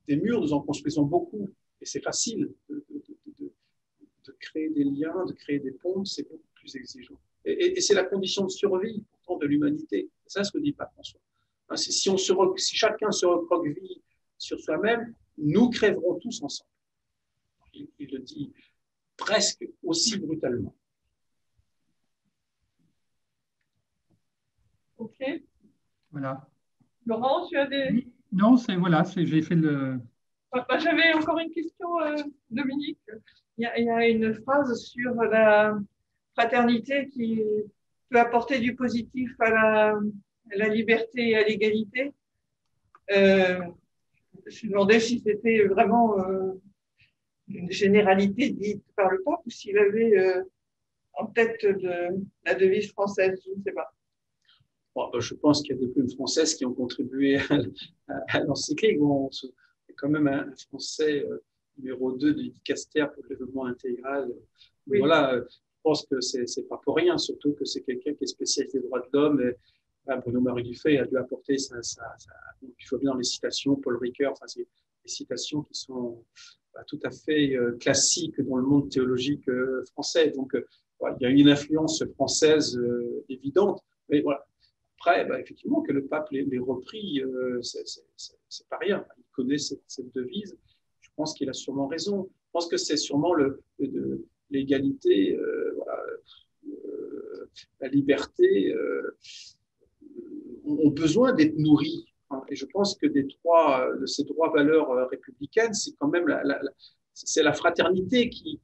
Des murs, nous en construisons beaucoup. Et c'est facile de créer des liens, de créer des ponts, c'est beaucoup plus exigeant. Et c'est la condition de survie, pourtant, de l'humanité. C'est ça ce que dit Pape François. Hein, si chacun se recroqueville sur soi-même, nous crèverons tous ensemble. Il le dit presque aussi brutalement. Ok. Voilà. Laurent, tu as des... Non, voilà, j'ai fait le... J'avais encore une question, Dominique. Il y a une phrase sur la fraternité qui peut apporter du positif à la liberté et à l'égalité. Je me suis demandé si c'était vraiment une généralité dite par le pape ou s'il avait en tête de la devise française, je ne sais pas. Bon, je pense qu'il y a des plumes françaises qui ont contribué à l'encyclique. Bon, c'est quand même un Français numéro 2 du dicaster pour le développement intégral. Oui. Voilà, je pense que c'est pas pour rien, surtout que c'est quelqu'un qui est spécialiste des droits de l'homme. Et Bruno-Marie Dufay a dû apporter il faut bien dans les citations, Paul Ricoeur, enfin, c'est des citations qui sont tout à fait classiques dans le monde théologique français. Donc, il y a une influence française évidente. Mais voilà. Après, effectivement, que le pape l'ait repris, c'est pas rien. Il connaît cette devise. Je pense qu'il a sûrement raison. Je pense que c'est sûrement l'égalité, la liberté ont besoin d'être nourris. Et je pense que de ces trois valeurs républicaines, c'est quand même c'est la fraternité qui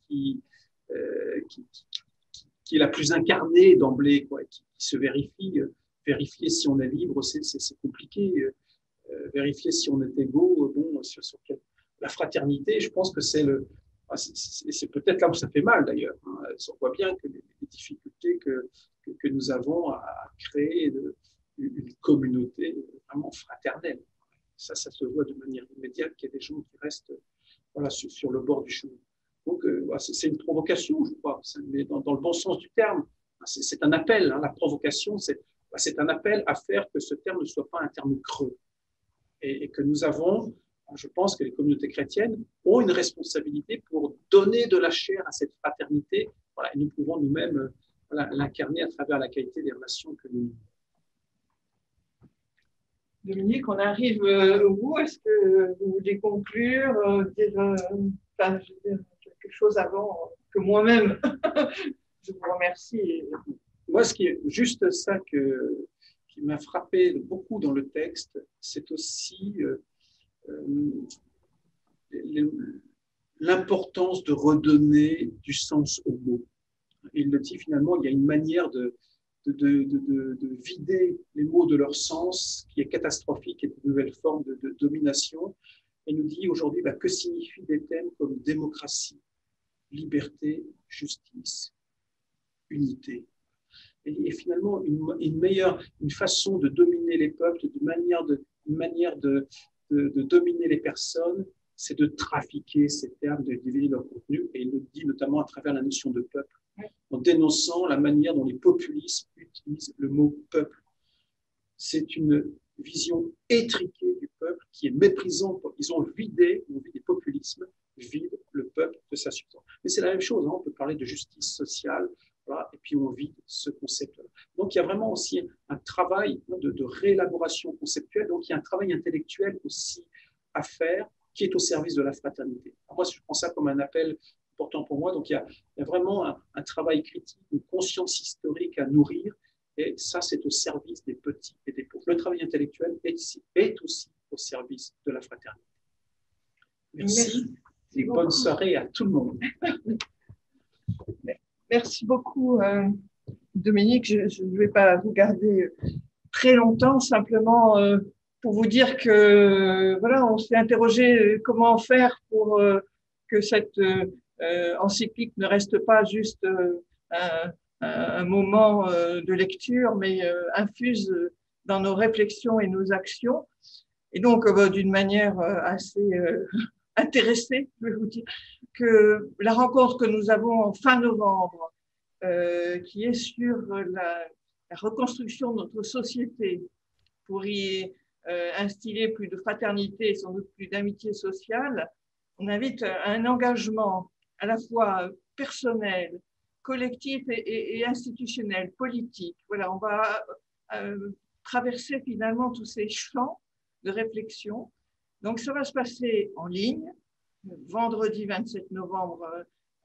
est la plus incarnée d'emblée, qui se vérifie. Vérifier si on est libre, c'est compliqué. Vérifier si on est égaux, bon, la fraternité, je pense que c'est peut-être là où ça fait mal d'ailleurs. On voit bien que les difficultés que nous avons à créer une communauté vraiment fraternelle. Ça se voit de manière immédiate qu'il y a des gens qui restent sur le bord du chemin. Donc, c'est une provocation, je crois, mais dans le bon sens du terme. C'est un appel, la provocation, c'est un appel à faire que ce terme ne soit pas un terme creux. Et que nous avons, je pense que les communautés chrétiennes ont une responsabilité pour donner de la chair à cette fraternité. Et nous pouvons nous-mêmes l'incarner à travers la qualité des relations que nous. Dominique, on arrive au bout. Est-ce que vous voulez conclure, dire quelque chose avant que moi-même je vous remercie. Moi, ce qui est juste ça qui m'a frappé beaucoup dans le texte, c'est aussi l'importance de redonner du sens aux mots. Il le dit finalement, il y a une manière de vider les mots de leur sens qui est catastrophique et de nouvelles formes de domination. Et nous dit aujourd'hui que signifient des thèmes comme démocratie, liberté, justice, unité. Et finalement, une façon de dominer les peuples, une manière de dominer les personnes, c'est de trafiquer ces termes, de diviser leur contenu. Et il le dit notamment à travers la notion de peuple, en dénonçant la manière dont les populistes utilisent le mot peuple. C'est une vision étriquée du peuple qui est méprisante. Ils ont vidé, des populismes, vident le peuple de sa substance. Mais c'est la même chose, on peut parler de justice sociale, et puis on vide ce concept-là. Donc il y a vraiment aussi un travail de réélaboration conceptuelle, donc il y a un travail intellectuel aussi à faire qui est au service de la fraternité. Alors moi, je prends ça comme un appel important pour moi. Donc il y a vraiment un travail critique, une conscience historique à nourrir, et ça c'est au service des petits et des pauvres. Le travail intellectuel est aussi au service de la fraternité. Merci. Et bonne soirée à tout le monde. Merci beaucoup, Dominique. Je ne vais pas vous garder très longtemps, simplement pour vous dire que on s'est interrogé comment faire pour que cette encyclique ne reste pas juste un moment de lecture, mais infuse dans nos réflexions et nos actions. Et donc, d'une manière assez intéressée, je vais vous dire, que la rencontre que nous avons en fin novembre, qui est sur la reconstruction de notre société pour y instiller plus de fraternité et sans doute plus d'amitié sociale, on invite à un engagement à la fois personnel, collectif et institutionnel, politique. Voilà, on va traverser finalement tous ces champs de réflexion. Donc, ça va se passer en ligne, le vendredi 27 novembre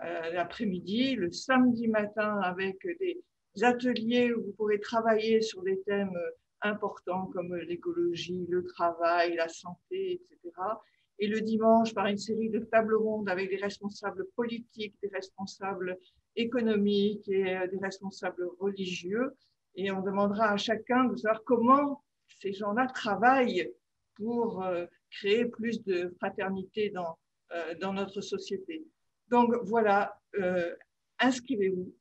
l'après-midi, le samedi matin avec des ateliers où vous pourrez travailler sur des thèmes importants comme l'écologie, le travail, la santé, etc. Et le dimanche, par une série de tables rondes avec des responsables politiques, des responsables économiques et des responsables religieux. Et on demandera à chacun de savoir comment ces gens-là travaillent pour créer plus de fraternité dans notre société. Donc voilà, inscrivez-vous.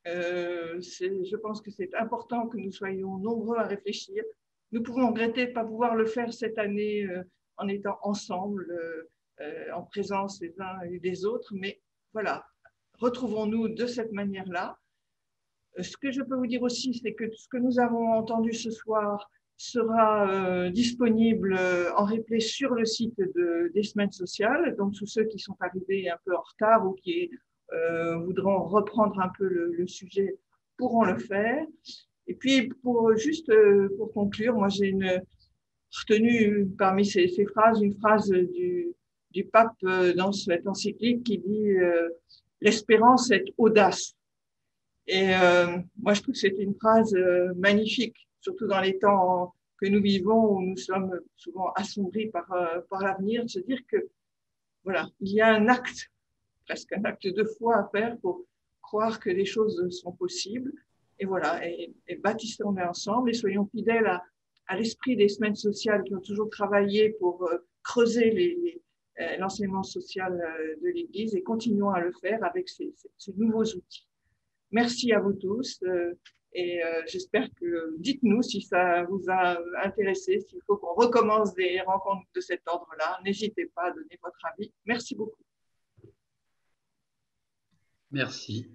Je pense que c'est important que nous soyons nombreux à réfléchir. Nous pouvons regretter de ne pas pouvoir le faire cette année en étant ensemble, en présence les uns et des autres, mais voilà, retrouvons-nous de cette manière-là. Ce que je peux vous dire aussi, c'est que ce que nous avons entendu ce soir sera disponible en replay sur le site des semaines sociales. Donc, tous ceux qui sont arrivés un peu en retard ou qui voudront reprendre un peu le sujet pourront le faire. Et puis, pour conclure, moi, j'ai retenu parmi ces phrases une phrase du pape dans cette encyclique qui dit « L'espérance est audace ». Et moi, je trouve que c'est une phrase magnifique, surtout dans les temps que nous vivons où nous sommes souvent assombris par l'avenir, de se dire que voilà, il y a un acte, presque un acte de foi à faire pour croire que les choses sont possibles. Et voilà, et bâtissons-les ensemble et soyons fidèles à l'esprit des semaines sociales qui ont toujours travaillé pour creuser l'enseignement social de l'Église et continuons à le faire avec ces nouveaux outils. Merci à vous tous et j'espère que dites-nous si ça vous a intéressé, s'il faut qu'on recommence des rencontres de cet ordre-là. N'hésitez pas à donner votre avis. Merci beaucoup. Merci.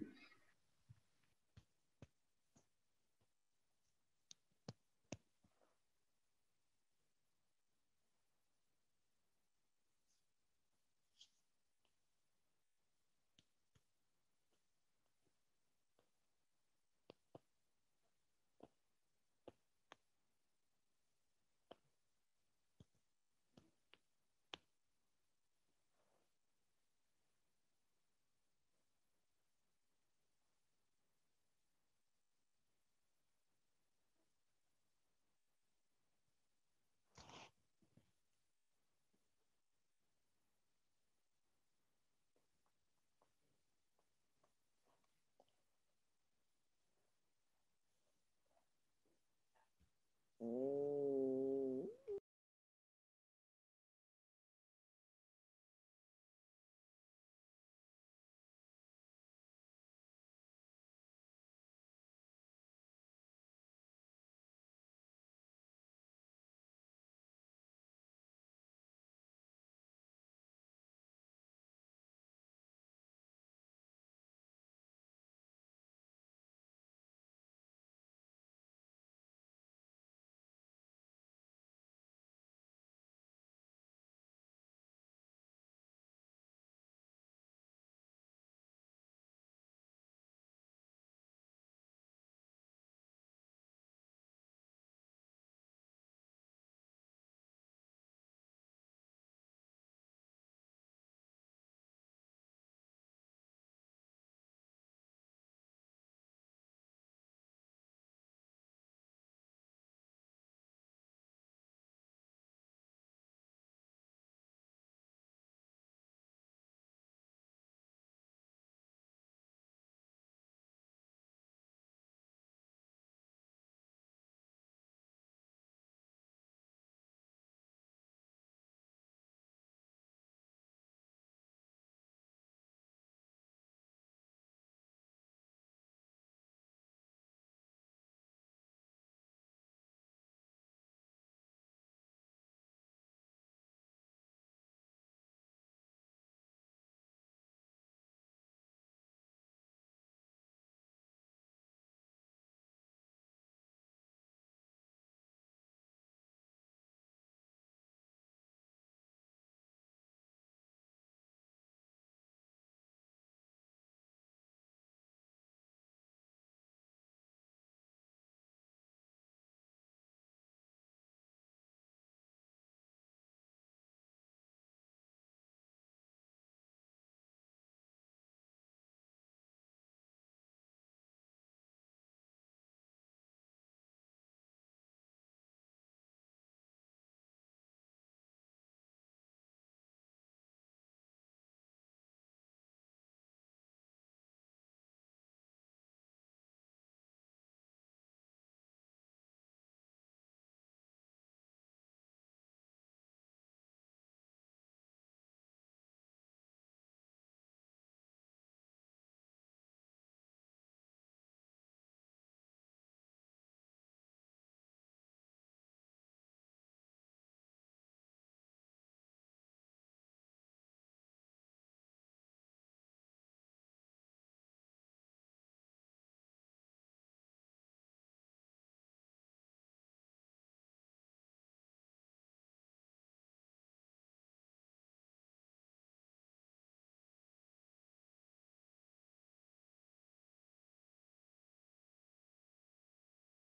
Mm.